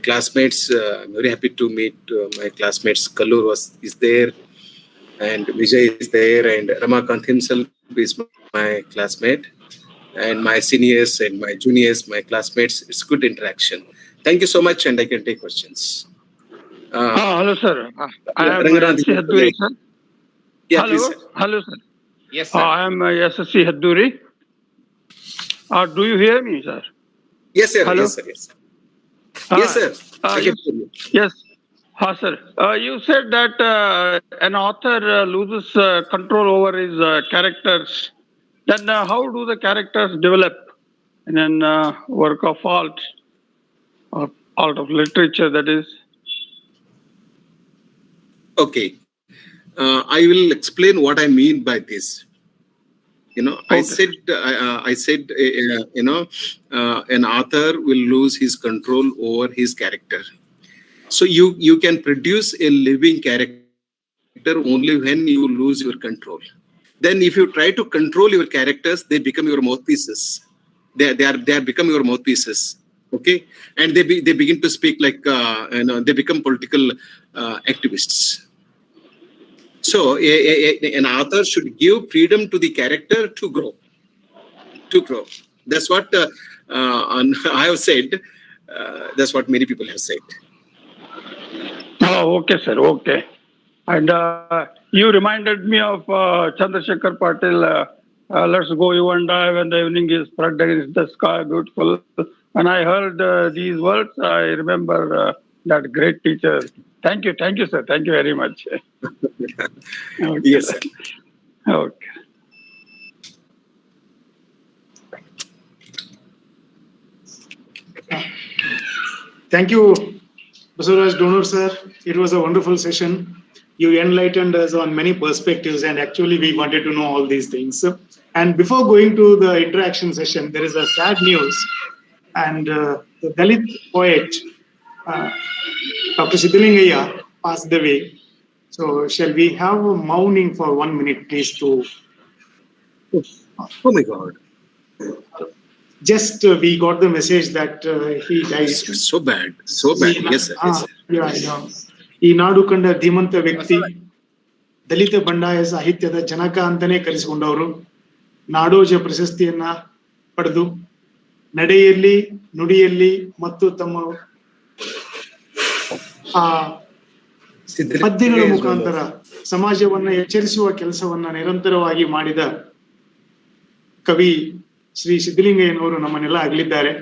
classmates. I'm very happy to meet my classmates. Kalur is there, and Vijay is there, and Ramakant himself is my classmate, and my seniors and my juniors, my classmates. It's good interaction. Thank you so much, and I can take questions. Hello, sir. I am Ranganath, SC Hadduri, sir. Yeah, Hello, please, sir. hello, sir. Yes, sir. I am SSC Hadduri. Do you hear me, sir? Yes, sir. Hello? Yes, sir. Yes, sir. Yes, sir. I can hear you. Yes, sir. You said that an author loses control over his characters. Then how do the characters develop in a work of art, or art of literature, that is? Okay. I will explain what I mean by this. I said, an author will lose his control over his character. So you can produce a living character only when you lose your control. Then if you try to control your characters, they become your mouthpieces. They become your mouthpieces. Okay, and they begin to speak like they become political activists. So an author should give freedom to the character to grow. That's what I have said. That's what many people have said. Oh, okay, sir. Okay. And you reminded me of Chandrasekhar Patil. Let's go, you and I, when the evening is spread against the sky, beautiful. When I heard these words, I remember that great teacher. Thank you, sir. Thank you very much. Okay. Yes, sir. Okay. Thank you, Basavaraj Donur, sir. It was a wonderful session. You enlightened us on many perspectives, and actually we wanted to know all these things. And before going to the interaction session, there is a sad news. And the Dalit poet, Dr. Siddhalingaya, passed away. So shall we have a mouning for 1 minute, please, to... Oh my God. Just we got the message that he died. So bad. Yes, sir. Yes, sir. Yeah. ಈ ನಾಡು ಕಂಡ ಧೀಮಂತ ವ್ಯಕ್ತಿ, ದಲಿತ ಬಂಡಾಯ ಸಾಹಿತ್ಯದ ಜನಕ ಅಂತಾನೆ ಕರೆಸಿಕೊಂಡವರು, ನಾಡೋಜ ಪ್ರಶಸ್ತಿಯನ್ನ ಪಡೆದು ನಡೆಯಲ್ಲಿ, ನುಡಿಯಲ್ಲಿ ಮತ್ತು ತಮ್ಮ ಪದ್ಯಗಳ ಮುಖಾಂತರ ಸಮಾಜವನ್ನ ಎಚ್ಚರಿಸುವ ಕೆಲಸವನ್ನ ನಿರಂತರವಾಗಿ ಮಾಡಿದ ಕವಿ ಶ್ರೀ ಸಿದ್ಧಲಿಂಗಯ್ಯನವರು ನಮ್ಮನ್ನೆಲ್ಲ ಅಗಲಿದ್ದಾರೆ.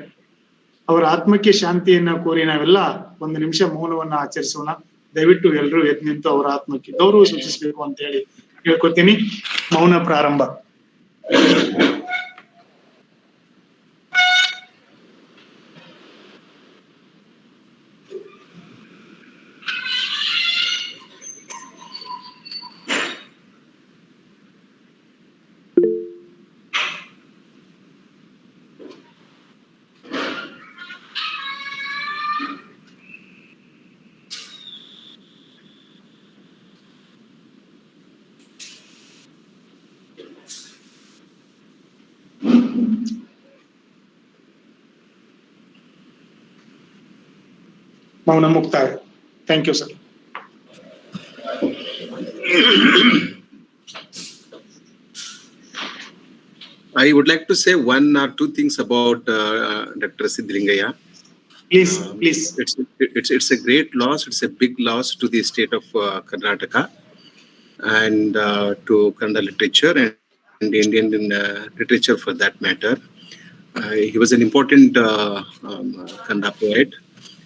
ಅವರ ಆತ್ಮಕ್ಕೆ ಶಾಂತಿಯನ್ನ ಕೋರಿ ನಾವೆಲ್ಲ 1 ನಿಮಿಷ ಮೌನವನ್ನ ಆಚರಿಸೋಣ. ದಯವಿಟ್ಟು ಎಲ್ಲರೂ ಎದ್ದು ನಿಂತು ಅವರ ಆತ್ಮಕ್ಕೆ ಗೌರವ ಸೂಚಿಸಬೇಕು ಅಂತ ಹೇಳಿ ಹೇಳ್ಕೊತೀನಿ. ಮೌನ ಪ್ರಾರಂಭ. Mauna Mukta. Thank you, sir. I would like to say one or two things about Dr. Siddhalingaya. Please, please. It's a great loss. It's a big loss to the state of Karnataka and to Kannada literature and Indian literature for that matter. He was an important Kannada poet,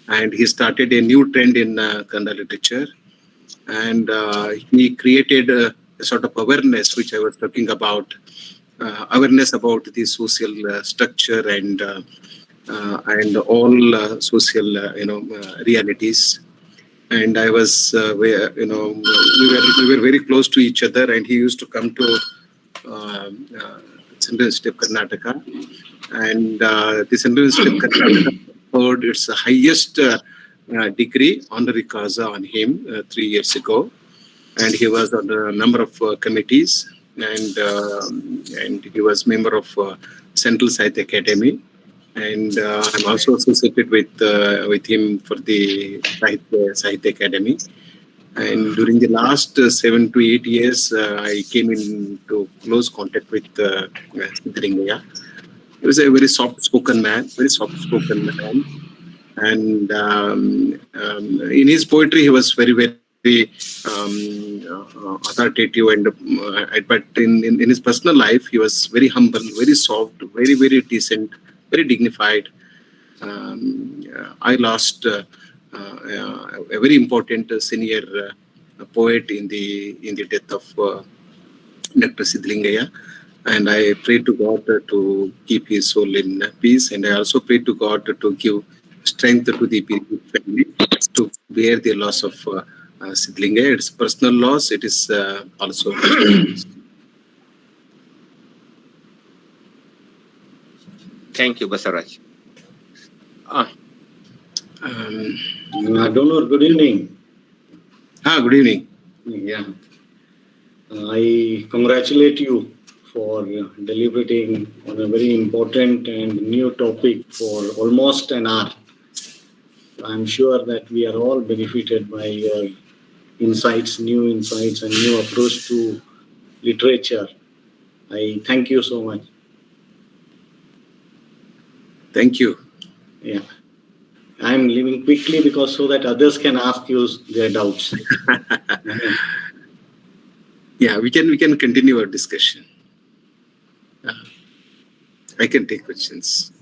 and he started a new trend in Kannada literature. And he created a sort of awareness, which I was talking about, awareness about the social structure and all social, realities. And I was, we were very close to each other, and he used to come to Central University of Karnataka, and the Central University of Karnataka conferred its highest degree, honorary causa, on him 3 years ago, and he was on a number of committees, and he was member of Central Sahitya Academy, and I'm also associated with him for the Sahitya Academy. And during the last 7 to 8 years, I came into close contact with Siddhalingaya. He was a very soft-spoken man, and in his poetry, he was very, very authoritative, but in his personal life, he was very humble, very soft, very, very decent, very dignified. I lost a very important senior poet in the death of Dr. Siddhalingaya, and I pray to God to keep his soul in peace, and I also pray to God to give strength to the family to bear the loss of Siddhalingaya. It's personal loss. It is also. Thank you, Basavaraj. Donur, good evening. Good evening. Yeah. I congratulate you for deliberating on a very important and new topic for almost an hour. I'm sure that we are all benefited by your insights, new insights, and new approach to literature. I thank you so much. Thank you. Yeah. I'm leaving quickly because so that others can ask you their doubts. Yeah, we can continue our discussion. I can take questions.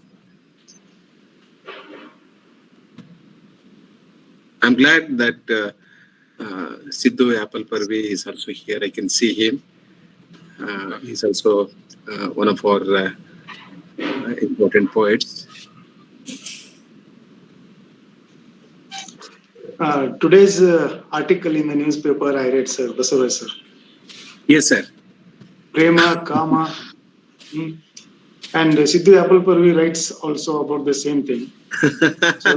I'm glad that Sidhu Apple Parvi is also here. I can see him. He's also one of our important poets. Today's article in the newspaper I read, sir, Basavaraj, sir. Yes, sir. Prema, Kama. And Sidhu Apple Parvi writes also about the same thing. So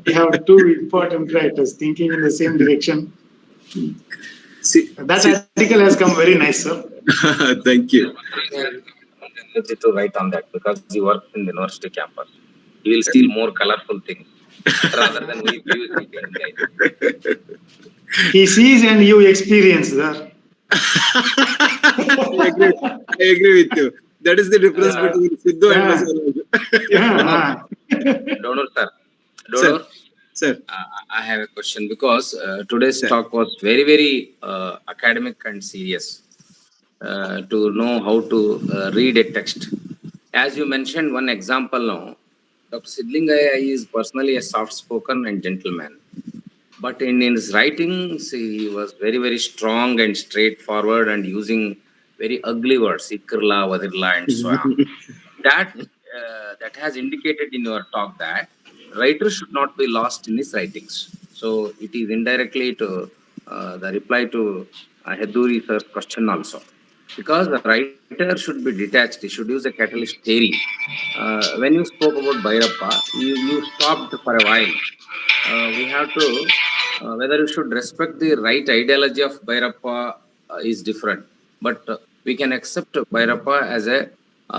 we have two important writers thinking in the same direction. That article has come very nice, sir. Thank you. To write on that because he worked in the university campus. He will steal more colorful things rather than we use it. He sees and you experience, sir. I agree with you. That is the difference between Sidhu and Basavaraj. Donur, sir. Donur, sir. I have a question because today's talk was very, very academic and serious to know how to read a text. As you mentioned, one example now, Dr. Siddhalingaya is personally a soft-spoken and gentleman. But in his writings, he was very, very strong and straightforward and using very ugly words, ikrla, vadirla, and so on. That has indicated in your talk that writer should not be lost in his writings. So it is indirectly to the reply to Heduri sir's question also. Because the writer should be detached, he should use a catalyst theory. When you spoke about Bhairappa, you stopped for a while. We have to, whether you should respect the right ideology of Bhairappa is different. But we can accept Bhairappa as a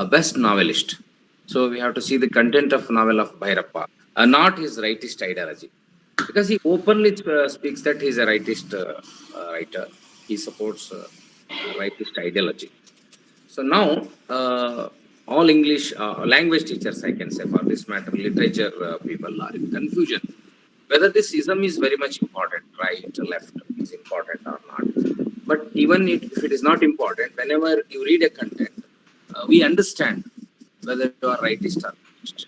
best novelist. So we have to see the content of novel of Bhairappa. not his rightist ideology. Because he openly speaks that he's a rightist writer. He supports rightist ideology. So now, all English language teachers, I can say, for this matter, literature people are in confusion whether this ism is very much important, right, left is important or not. But even if it is not important, whenever you read a content, we understand whether you are rightist or not.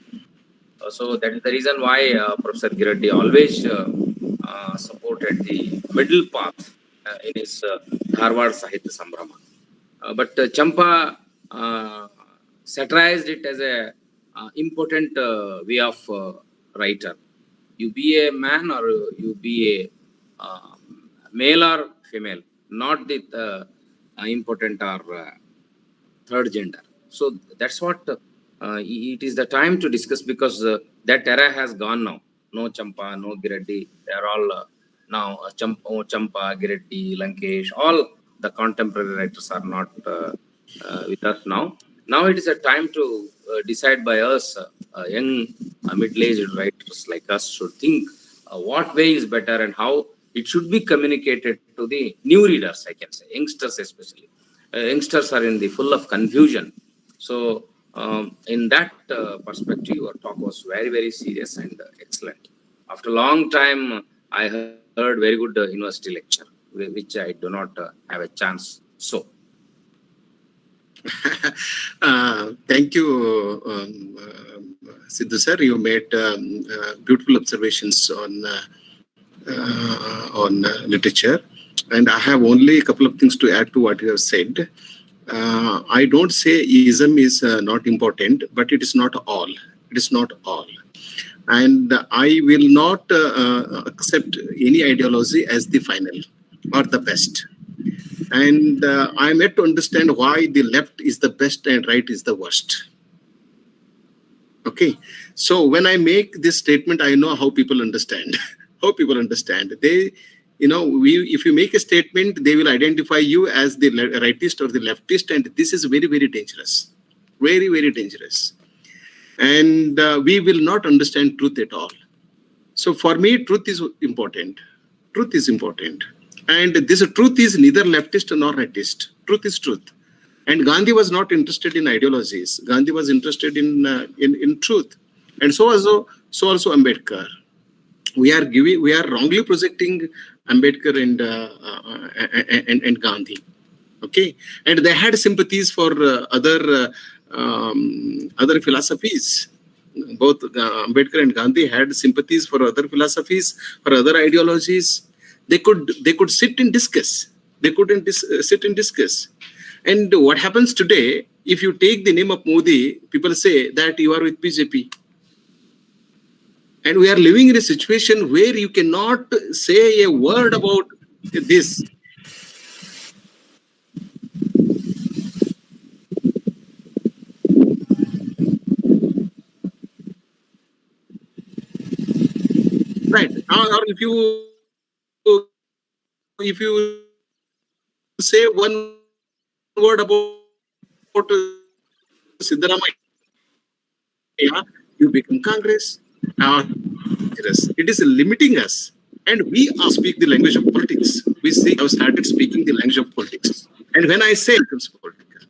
So that is the reason why Professor Gireddy always supported the middle path in his Harvard Sahitya Sambrama. But Champa satirized it as a important way of writer. You be a man or you be a male or female, not the important or third gender. So that's what it is the time to discuss, because that era has gone now. No Champa, no Gireddy. They are all now Champa, Gireddy, Lankesh. All the contemporary writers are not with us now. Now it is a time to decide by us, young middle-aged writers like us should think what way is better and how it should be communicated to the new readers, I can say, youngsters especially. Youngsters are in the full of confusion. So in that perspective, your talk was very, very serious and excellent. After a long time, I heard very good university lecture, which I do not have a chance. So. Thank you, Sidhu sir. You made beautiful observations on literature, and I have only a couple of things to add to what you have said. I don't say ism is not important, but it is not all. It is not all. And I will not accept any ideology as the final or the best. And I'm yet to understand why the left is the best and right is the worst. Okay. So when I make this statement, I know how people understand. How people understand. They, if you make a statement, they will identify you as the rightist or the leftist, and this is very, very dangerous. Very, very dangerous. And we will not understand truth at all. So for me, truth is important. Truth is important. And this truth is neither leftist nor rightist. Truth is truth. And Gandhi was not interested in ideologies. Gandhi was interested in truth. And so also Ambedkar. We are wrongly projecting Ambedkar and Gandhi. Okay, and they had sympathies for other philosophies. Both Ambedkar and Gandhi had sympathies for other philosophies, for other ideologies. They could sit and discuss. They couldn't sit and discuss. And what happens today, if you take the name of Modi, people say that you are with BJP. And we are living in a situation where you cannot say a word about this. Right. Or if you say one word about Siddaramaiah, you become Congress. It is limiting us, and we speak the language of politics. We have started speaking the language of politics, and when I say it becomes political.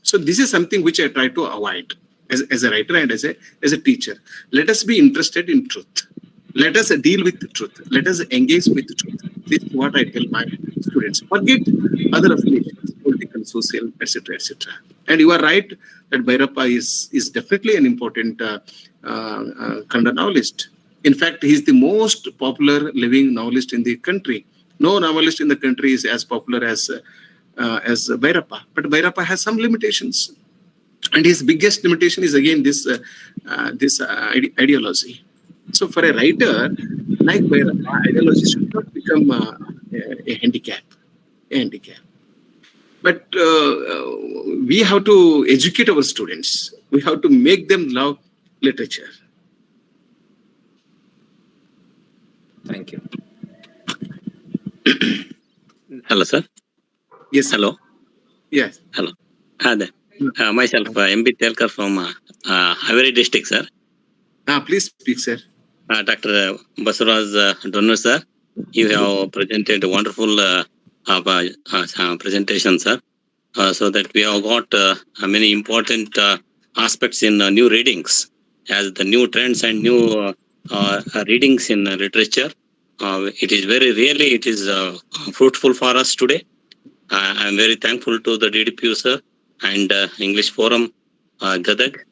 So this is something which I try to avoid as a writer and as a teacher. Let us be interested in truth. Let us deal with the truth. Let us engage with the truth. This is what I tell my students. Forget other affiliations, political, social, etc., etc. And you are right that Bhairappa is definitely an important Kannada novelist. In fact, he is the most popular living novelist in the country. No novelist in the country is as popular as Bhairappa. But Bhairappa has some limitations. And his biggest limitation is again this ideology. So for a writer like Bhairappa, ideology should not become a handicap. But we have to educate our students. We have to make them love literature. Thank you. Hello, sir. Yes. Hello. Yes. Hello. Hi there. Myself, M.B. Telkar from Haveri district, sir. Please speak, sir. Dr. Basavaraj Donur, sir, you have presented a wonderful presentation, sir. So that we have got many important aspects in new readings as the new trends and new readings in literature. It is it is fruitful for us today. I am very thankful to the DDPU, sir, and English Forum, Gadag.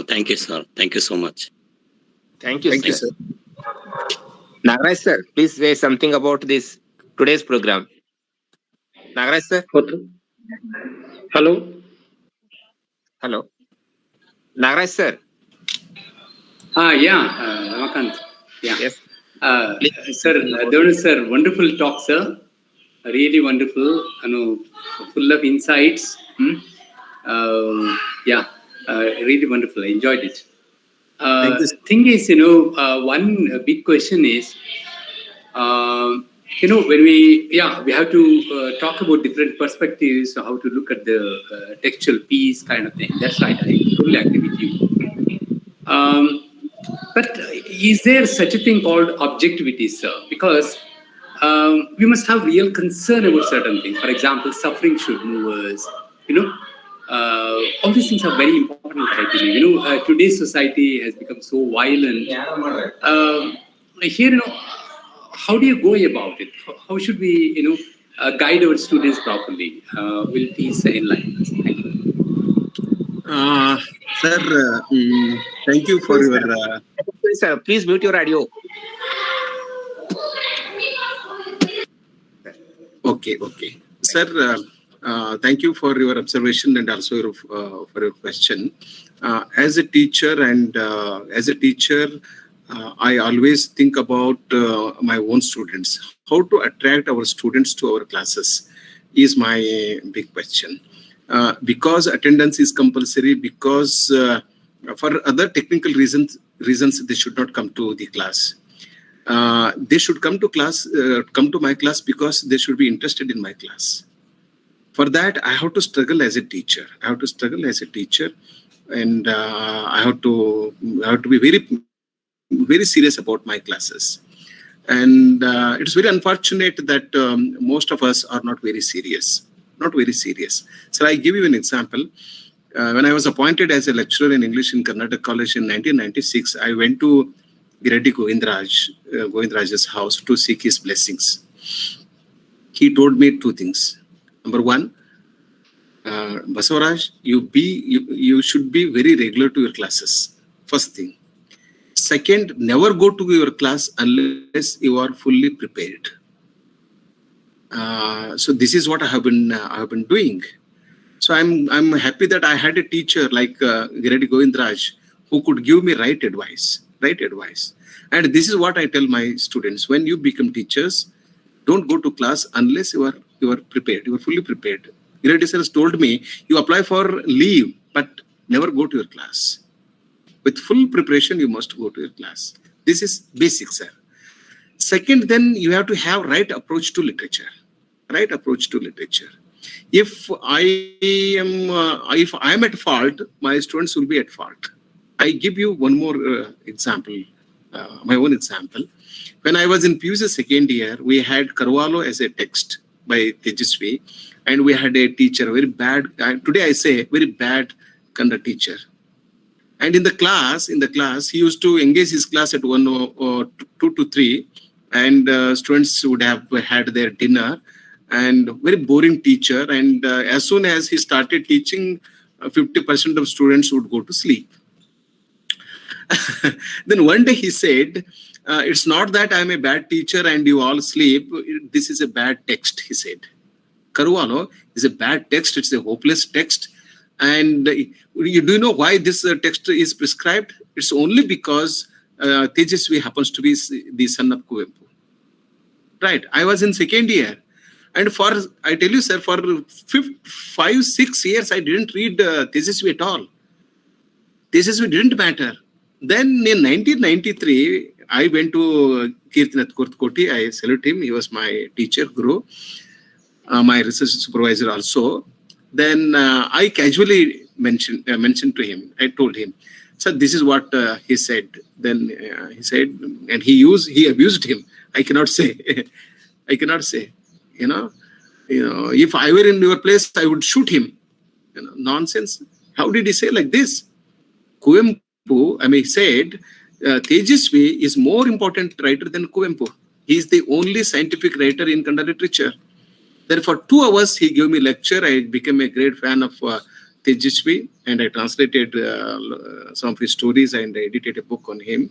Thank you, sir. Thank you so much. Thank you, Thank you, sir. sir. Nagaraj sir, please say something about this today's program. Nagaraj sir, Hello. hello. Nagaraj sir, Ramakant. Yeah. yes. Sir, Donur sir, wonderful talk, sir. Really wonderful. Full of insights. Really wonderful. I enjoyed it. Thank you, sir. Thing is, one big question is, when we have to talk about different perspectives, how to look at the textual piece kind of thing. That's right. I totally agree with you. But is there such a thing called objectivity, sir? Because we must have real concern about certain things. For example, suffering should move us. All these things are very important, I believe. Today's society has become so violent. Here, how do you go about it? How should we, guide our students properly? Will peace enlighten us? Thank you. Sir, thank you for your. Sir, please mute your audio. Okay. Sir, thank you for your observation and also for your question. As a teacher, I always think about my own students. How to attract our students to our classes is my big question. Because attendance is compulsory, because for other technical reasons they should not come to the class. They should come to my class because they should be interested in my class. For that, I have to struggle as a teacher. And I have to be very, very serious about my classes. And it's very unfortunate that most of us are not very serious. So I give you an example. When I was appointed as a lecturer in English in Karnataka College in 1996, I went to Reddy Govindraj's house to seek his blessings. He told me two things. Number one, Basavaraj, you should be very regular to your classes. First thing. Second, never go to your class unless you are fully prepared. So this is what I have been doing. So I'm happy that I had a teacher like Reddy Govindraj who could give me right advice. And this is what I tell my students: when you become teachers, don't go to class unless you are prepared. You are fully prepared. Reddy sir has told me, you apply for leave, but never go to your class. With full preparation, you must go to your class. This is basic, sir. Second, then you have to have right approach to literature. If I am at fault, my students will be at fault. I give you one more example, my own example. When I was in PUC second year, we had Carvalho as a text by Tejasvi, and we had a teacher, very bad. Today I say very bad kind of teacher. And in the class, he used to engage his class at 1 or 2 to 3, and students would have had their dinner. And very boring teacher. And as soon as he started teaching, 50% of students would go to sleep. Then one day he said, it's not that I'm a bad teacher and you all sleep. This is a bad text, he said. Carvalho is a bad text. It's a hopeless text. And do you know why this text is prescribed? It's only because Tejasvi happens to be the son of Kuvempu. Right. I was in second year. And I tell you, sir, for 5-6 years, I didn't read Tejasvi at all. Tejasvi didn't matter. Then in 1993, I went to Kirtinath Kurtkoti. I salute him. He was my teacher, Guru, my research supervisor also. Then I casually mentioned to him, I told him, So this is what he said. Then he said, and he abused him. I cannot say. I cannot say. You know, if I were in your place, I would shoot him. Nonsense. How did he say like this? Kuvempu, said, Tejasvi is more important writer than Kuvempu. He is the only scientific writer in Kannada literature. Then for 2 hours, he gave me lecture. I became a great fan of Tejasvi, and I translated some of his stories and I edited a book on him.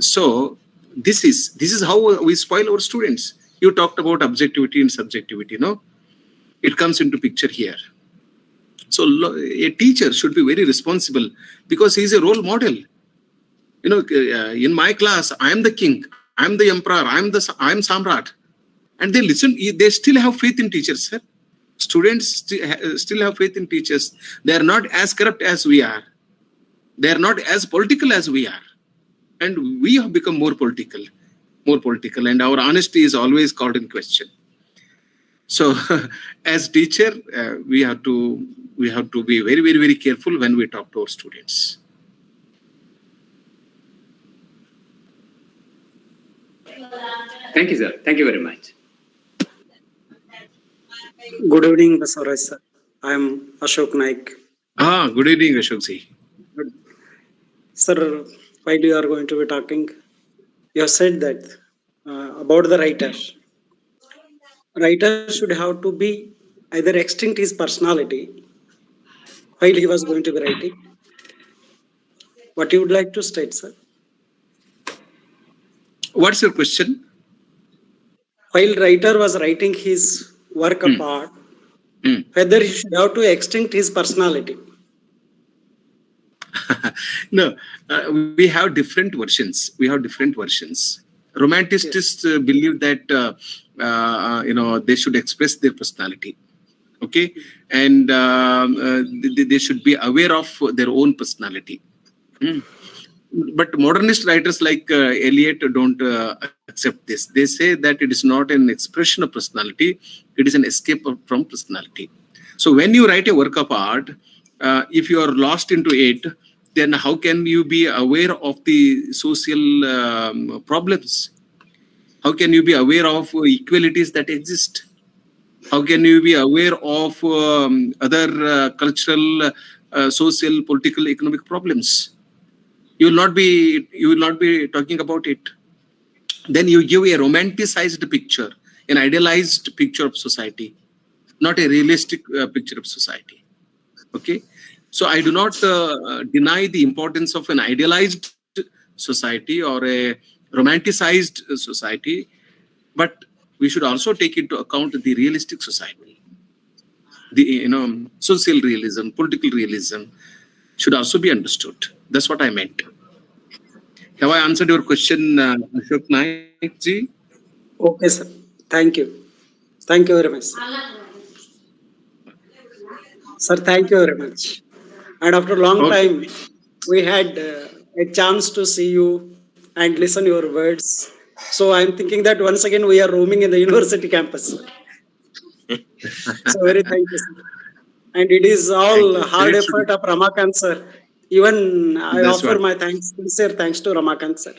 So this is how we spoil our students. You talked about objectivity and subjectivity, no? It comes into picture here. So a teacher should be very responsible because he is a role model. In my class, I am the king, I am the emperor, I am Samrat. And they listen, they still have faith in teachers, sir. Students still have faith in teachers. They are not as corrupt as we are. They are not as political as we are. And we have become more political, and our honesty is always called in question. So as teacher, we have to be very, very, very careful when we talk to our students. Thank you, sir. Thank you very much. Good evening, Basavaraj sir. I am Ashok Naik. Good evening, Ashokji. Sir, while you are going to be talking, you have said that about the writer. Writer should have to be either extinct his personality while he was going to be writing. What you would like to state, sir? What's your question? While writer was writing his work apart, whether he should have to extinct his personality. No, we have different versions. Romanticists believe that they should express their personality, okay, and they should be aware of their own personality. But modernist writers like Eliot don't accept this. They say that it is not an expression of personality; it is an escape from personality. So when you write a work of art, if you are lost into it, then how can you be aware of the social problems? How can you be aware of equalities that exist? How can you be aware of other cultural, social, political, economic problems? You will not be talking about it. Then you give a romanticized picture, an idealized picture of society, not a realistic picture of society. Okay. So I do not deny the importance of an idealized society or a romanticized society, but we should also take into account the realistic society. The social realism, political realism should also be understood. That's what I meant. Have I answered your question, Ashok Naik ji? Okay, sir. Thank you. Thank you very much. Sir, thank you very much. And after a long time, we had a chance to see you and listen your words. So I'm thinking that once again we are roaming in the university campus. So very thank you, sir. And it is all hard effort of Ramakant sir. Even I offer my sincere thanks to Ramakant sir.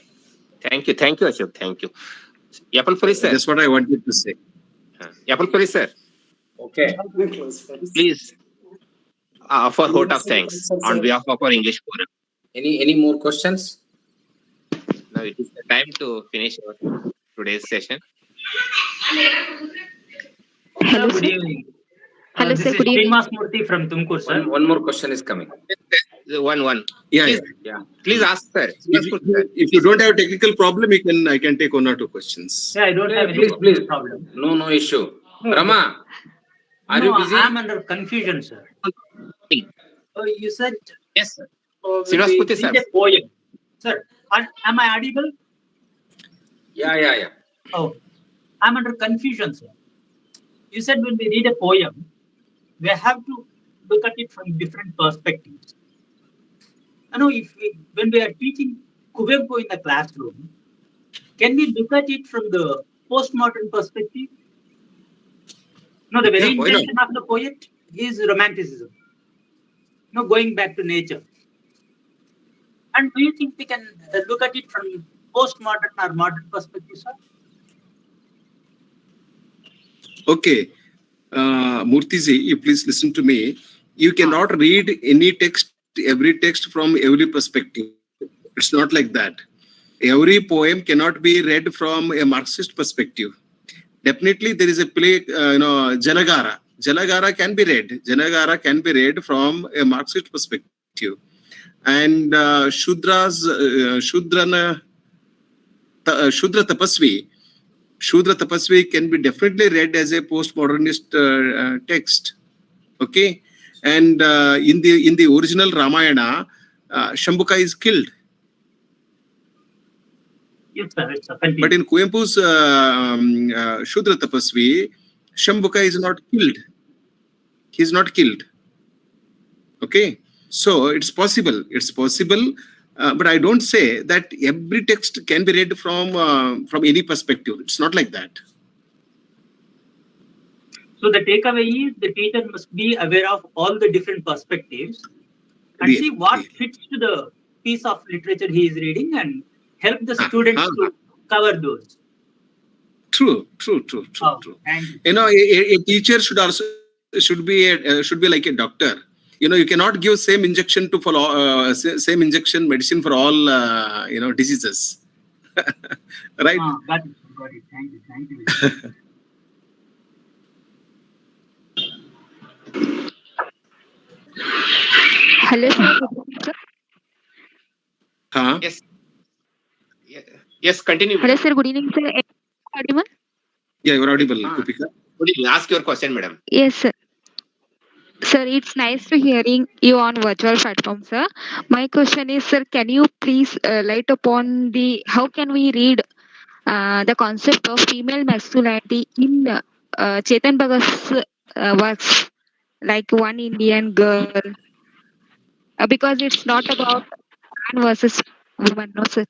Thank you, Ashok. Thank you. Yapalpuri sir. That's what I wanted to say. Yapalpuri sir. Okay. Please offer vote of thanks on behalf of our English forum. Any more questions? Now it is the time to finish our today's session. Hello, good evening. Hello, sir. Good evening. Murthy from Tumkur, sir. One more question is coming. One. Yeah. Please ask, sir. If you don't have technical problem, I can take 1 or 2 questions. Yeah, I don't have any problem. No issue. Rama, are you busy? I'm under confusion, sir. You said yes, sir. Srinivasputi sir. A poem. Sir, am I audible? Yeah. Oh, I'm under confusion, sir. You said when we read a poem, we have to look at it from different perspectives. I know when we are teaching Kuvempu in the classroom, can we look at it from the postmodern perspective? No, the very intention of the poet is romanticism. Going back to nature. And do you think we can look at it from postmodern or modern perspective, sir? Okay. Murthyji, you please listen to me. You cannot read any text, every text from every perspective. It's not like that. Every poem cannot be read from a Marxist perspective. Definitely, there is a play, Janagara. Janagara can be read. Janagara can be read from a Marxist perspective. And Shudra Tapasvi. Shudra Tapasvi can be definitely read as a postmodernist text. Okay, and in the original Ramayana, Shambhuka is killed. Yes, sir. But in Kuvempu's Shudra Tapasvi, Shambhuka is not killed. He is not killed. Okay, so it's possible. It's possible. But I don't say that every text can be read from any perspective. It's not like that. So the takeaway is the teacher must be aware of all the different perspectives and see what fits to the piece of literature he is reading and help the students to cover those. True. You know, a teacher should be like a doctor. You know, you cannot give same injection same injection medicine for all diseases. Right? Got it. Thank you. Hello, sir. Yes. Yes, continue. Hello, sir. Good evening, sir. Audible? Yeah, you're audible, Kupika. Good evening. Ask your question, madam. Yes, sir. Sir, it's nice to hearing you on virtual platform, sir. My question is, sir, can you please light upon how can we read the concept of female masculinity in Chetan Bhagat's works, like One Indian Girl, because it's not about man versus woman, no, sir.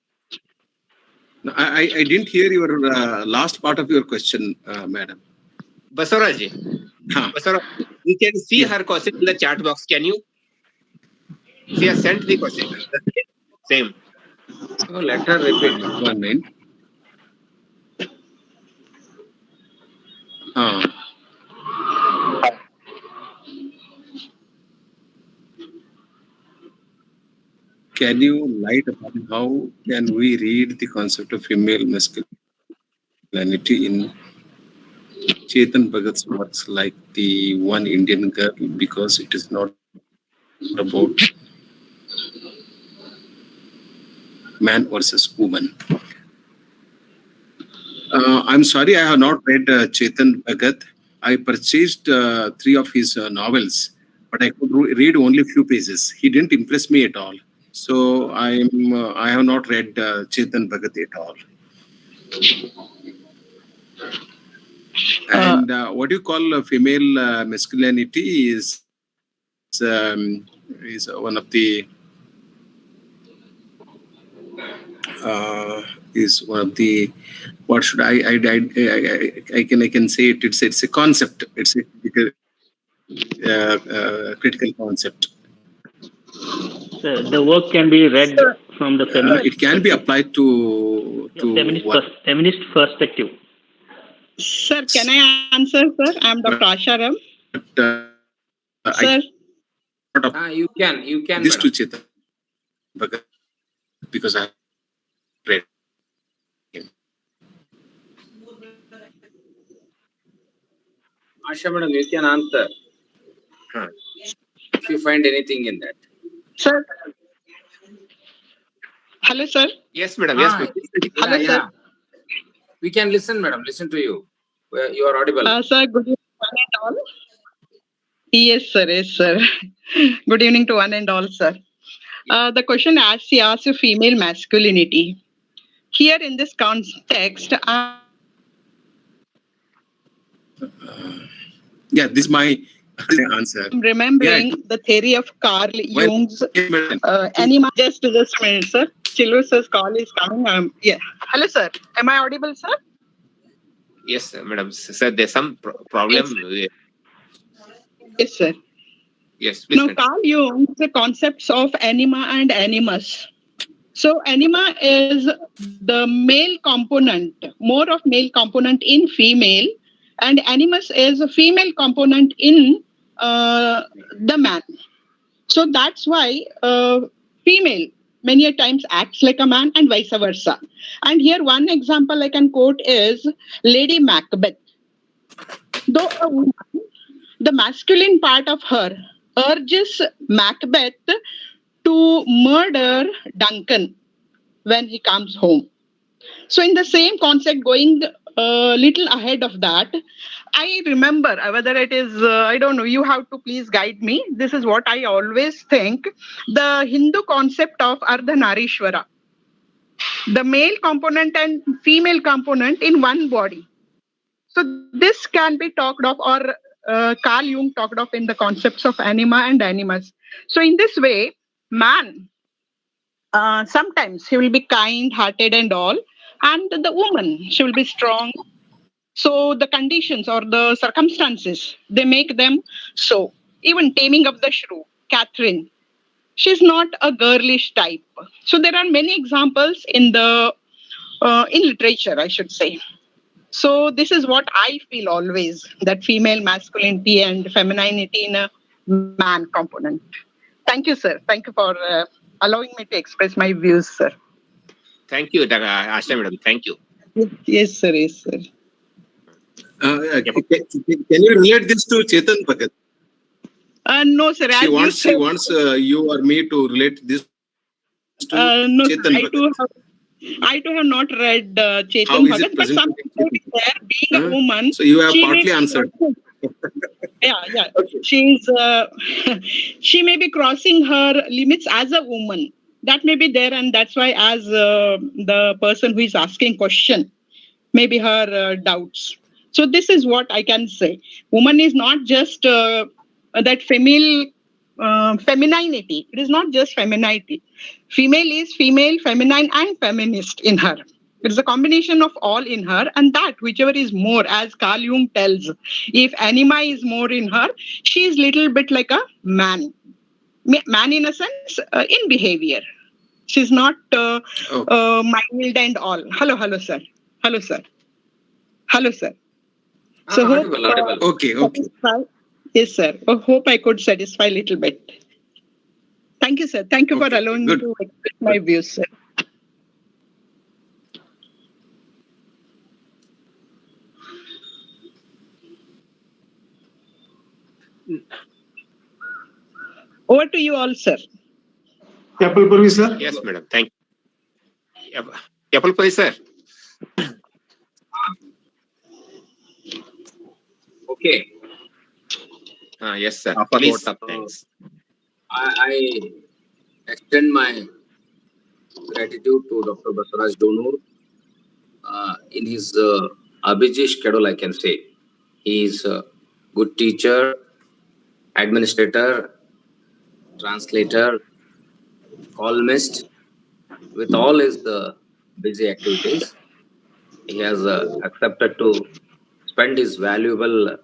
No, I didn't hear your last part of your question, madam. Basavaraj, you can see her question in the chat box. Can you? She has sent the question. Same. Oh, let her repeat. 1 minute. Can you light upon how can we read the concept of female masculinity in Chetan Bhagat's works like the One Indian Girl, because it is not about man versus woman. I'm sorry, I have not read Chetan Bhagat. I purchased 3 of his novels, but I could read only a few pages. He didn't impress me at all. So I have not read Chetan Bhagat at all. And what you call female masculinity is one of the what should I can say it? It's a concept. It's a critical concept. So the work can be read from the feminist. It can be applied to feminist perspective. Sir, can I answer, sir? I'm Dr. Asharam. Sir, you can. This to Chetan Bhagat, because I read him. Asha madam, you can answer. If you find anything in that. Sir. Hello, sir. Yes, madam. Yes, madam. Hello, sir. We can listen, madam. Listen to you. You are audible. Sir, good evening to one and all. Yes, sir. Yes, sir. Good evening to one and all, sir. The question asks, she asks female masculinity. Here in this context, this is my answer. I'm remembering the theory of Carl Jung's anima. Just a minute, sir. Chilu's call is coming. Hello, sir. Am I audible, sir? Yes, madam. Sir, there's some problem. Yes, sir. Yes, please. Now, Carl Jung's concepts of anima and animus So anima is the male component, more of male component in female, and animus is a female component in the man. So that's why female many a times acts like a man and vice versa. And here one example I can quote is Lady Macbeth. Though a woman, the masculine part of her urges Macbeth to murder Duncan when he comes home. So, in the same concept, going a little ahead of that, I remember whether it is, I don't know, you have to please guide me. This is what I always think the Hindu concept of Ardhanarishwara, the male component and female component in one body. So, this can be talked of, or Carl Jung talked of in the concepts of anima and animus. So, in this way, man sometimes he will be kind hearted and all, and the woman she will be strong. So the conditions or the circumstances they make them so. Even Taming of the Shrew, Catherine, she's not a girlish type. So there are many examples in the in literature, I should say. So this is what I feel always, that female masculinity and femininity in a man component. Thank you, sir. Thank you for allowing me to express my views, sir. Thank you, Asha madam. Thank you. Yes, sir. Yes, sir. Can you relate this to Chetan, Bhagat? No, sir. She wants you or me to relate this to no, Chetan, Bhagat. I too have not read Chetan How is Bhagat, it but some presented? there, being a woman. So you have partly answered. Yeah. She's she may be crossing her limits as a woman. That may be there, and that's why, as the person who is asking question, maybe her doubts. So this is what I can say. Woman is not just that female femininity. It is not just femininity. Female is female, feminine, and feminist in her. It is a combination of all in her, and that whichever is more, as Carl Jung tells, if anima is more in her, she is little bit like a man. Man in a sense, in behavior. She's not mild and all. Hello, sir. Hello, sir. So hope, audible. Okay. Yes, sir. Hope I could satisfy a little bit. Thank you, sir. Thank you for allowing me to express my views, sir. Over to you all, sir. Yapalpuri, sir. Yes, madam. Thank you. Yapalpuri, sir. Okay. Yes, sir. Please. Thanks. I extend my gratitude to Dr. Basavaraj Donur in his busy schedule, I can say. He is a good teacher, administrator, translator, columnist. With all his busy activities, he has accepted to spend his valuable,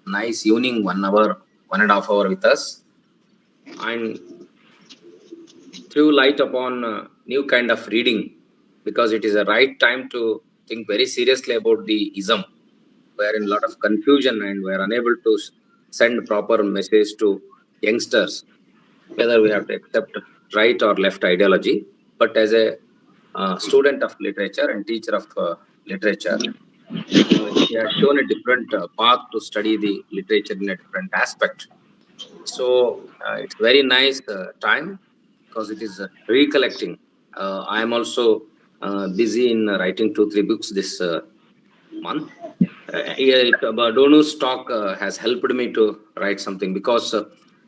nice evening 1 hour, 1.5 hours with us, and threw light upon new kind of reading, because it is a right time to think very seriously about the ism. We are in a lot of confusion and we are unable to send proper message to youngsters, whether we have to accept right or left ideology. But as a student of literature and teacher of literature, he has shown a different path to study the literature in a different aspect. So it's very nice time, because it is recollecting. I am also busy in writing 2-3 books this month. Donur's talk has helped me to write something, because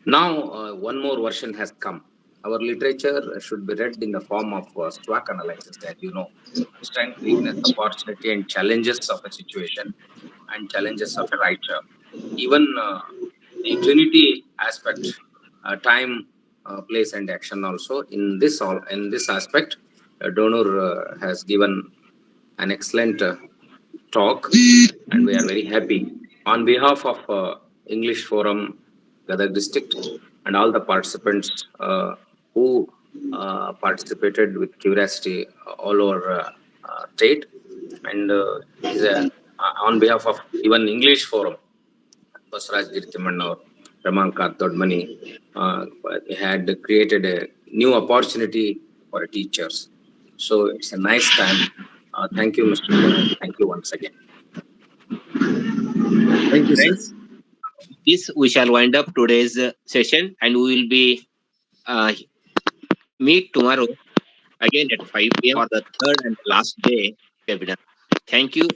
now one more version has come. Our literature should be read in the form of SWOT analysis, as you know, strength, weakness, opportunity, and challenges of a situation, and challenges of a writer. Even the Trinity aspect, time, place, and action also. In this aspect, Donur has given an excellent talk, and we are very happy. On behalf of English Forum, Gadag District, and all the participants who participated with curiosity all over state, and is on behalf of even English Forum, Basavaraj Donur, Ramankat Dodmani, had created a new opportunity for teachers. So it's a nice time. Thank you, Mr. Chetan. Thank you once again. Thank you, sir. Friends, this we shall wind up today's session, and we will be meet tomorrow again at 5 p.m. for the third and last day webinar. Thank you.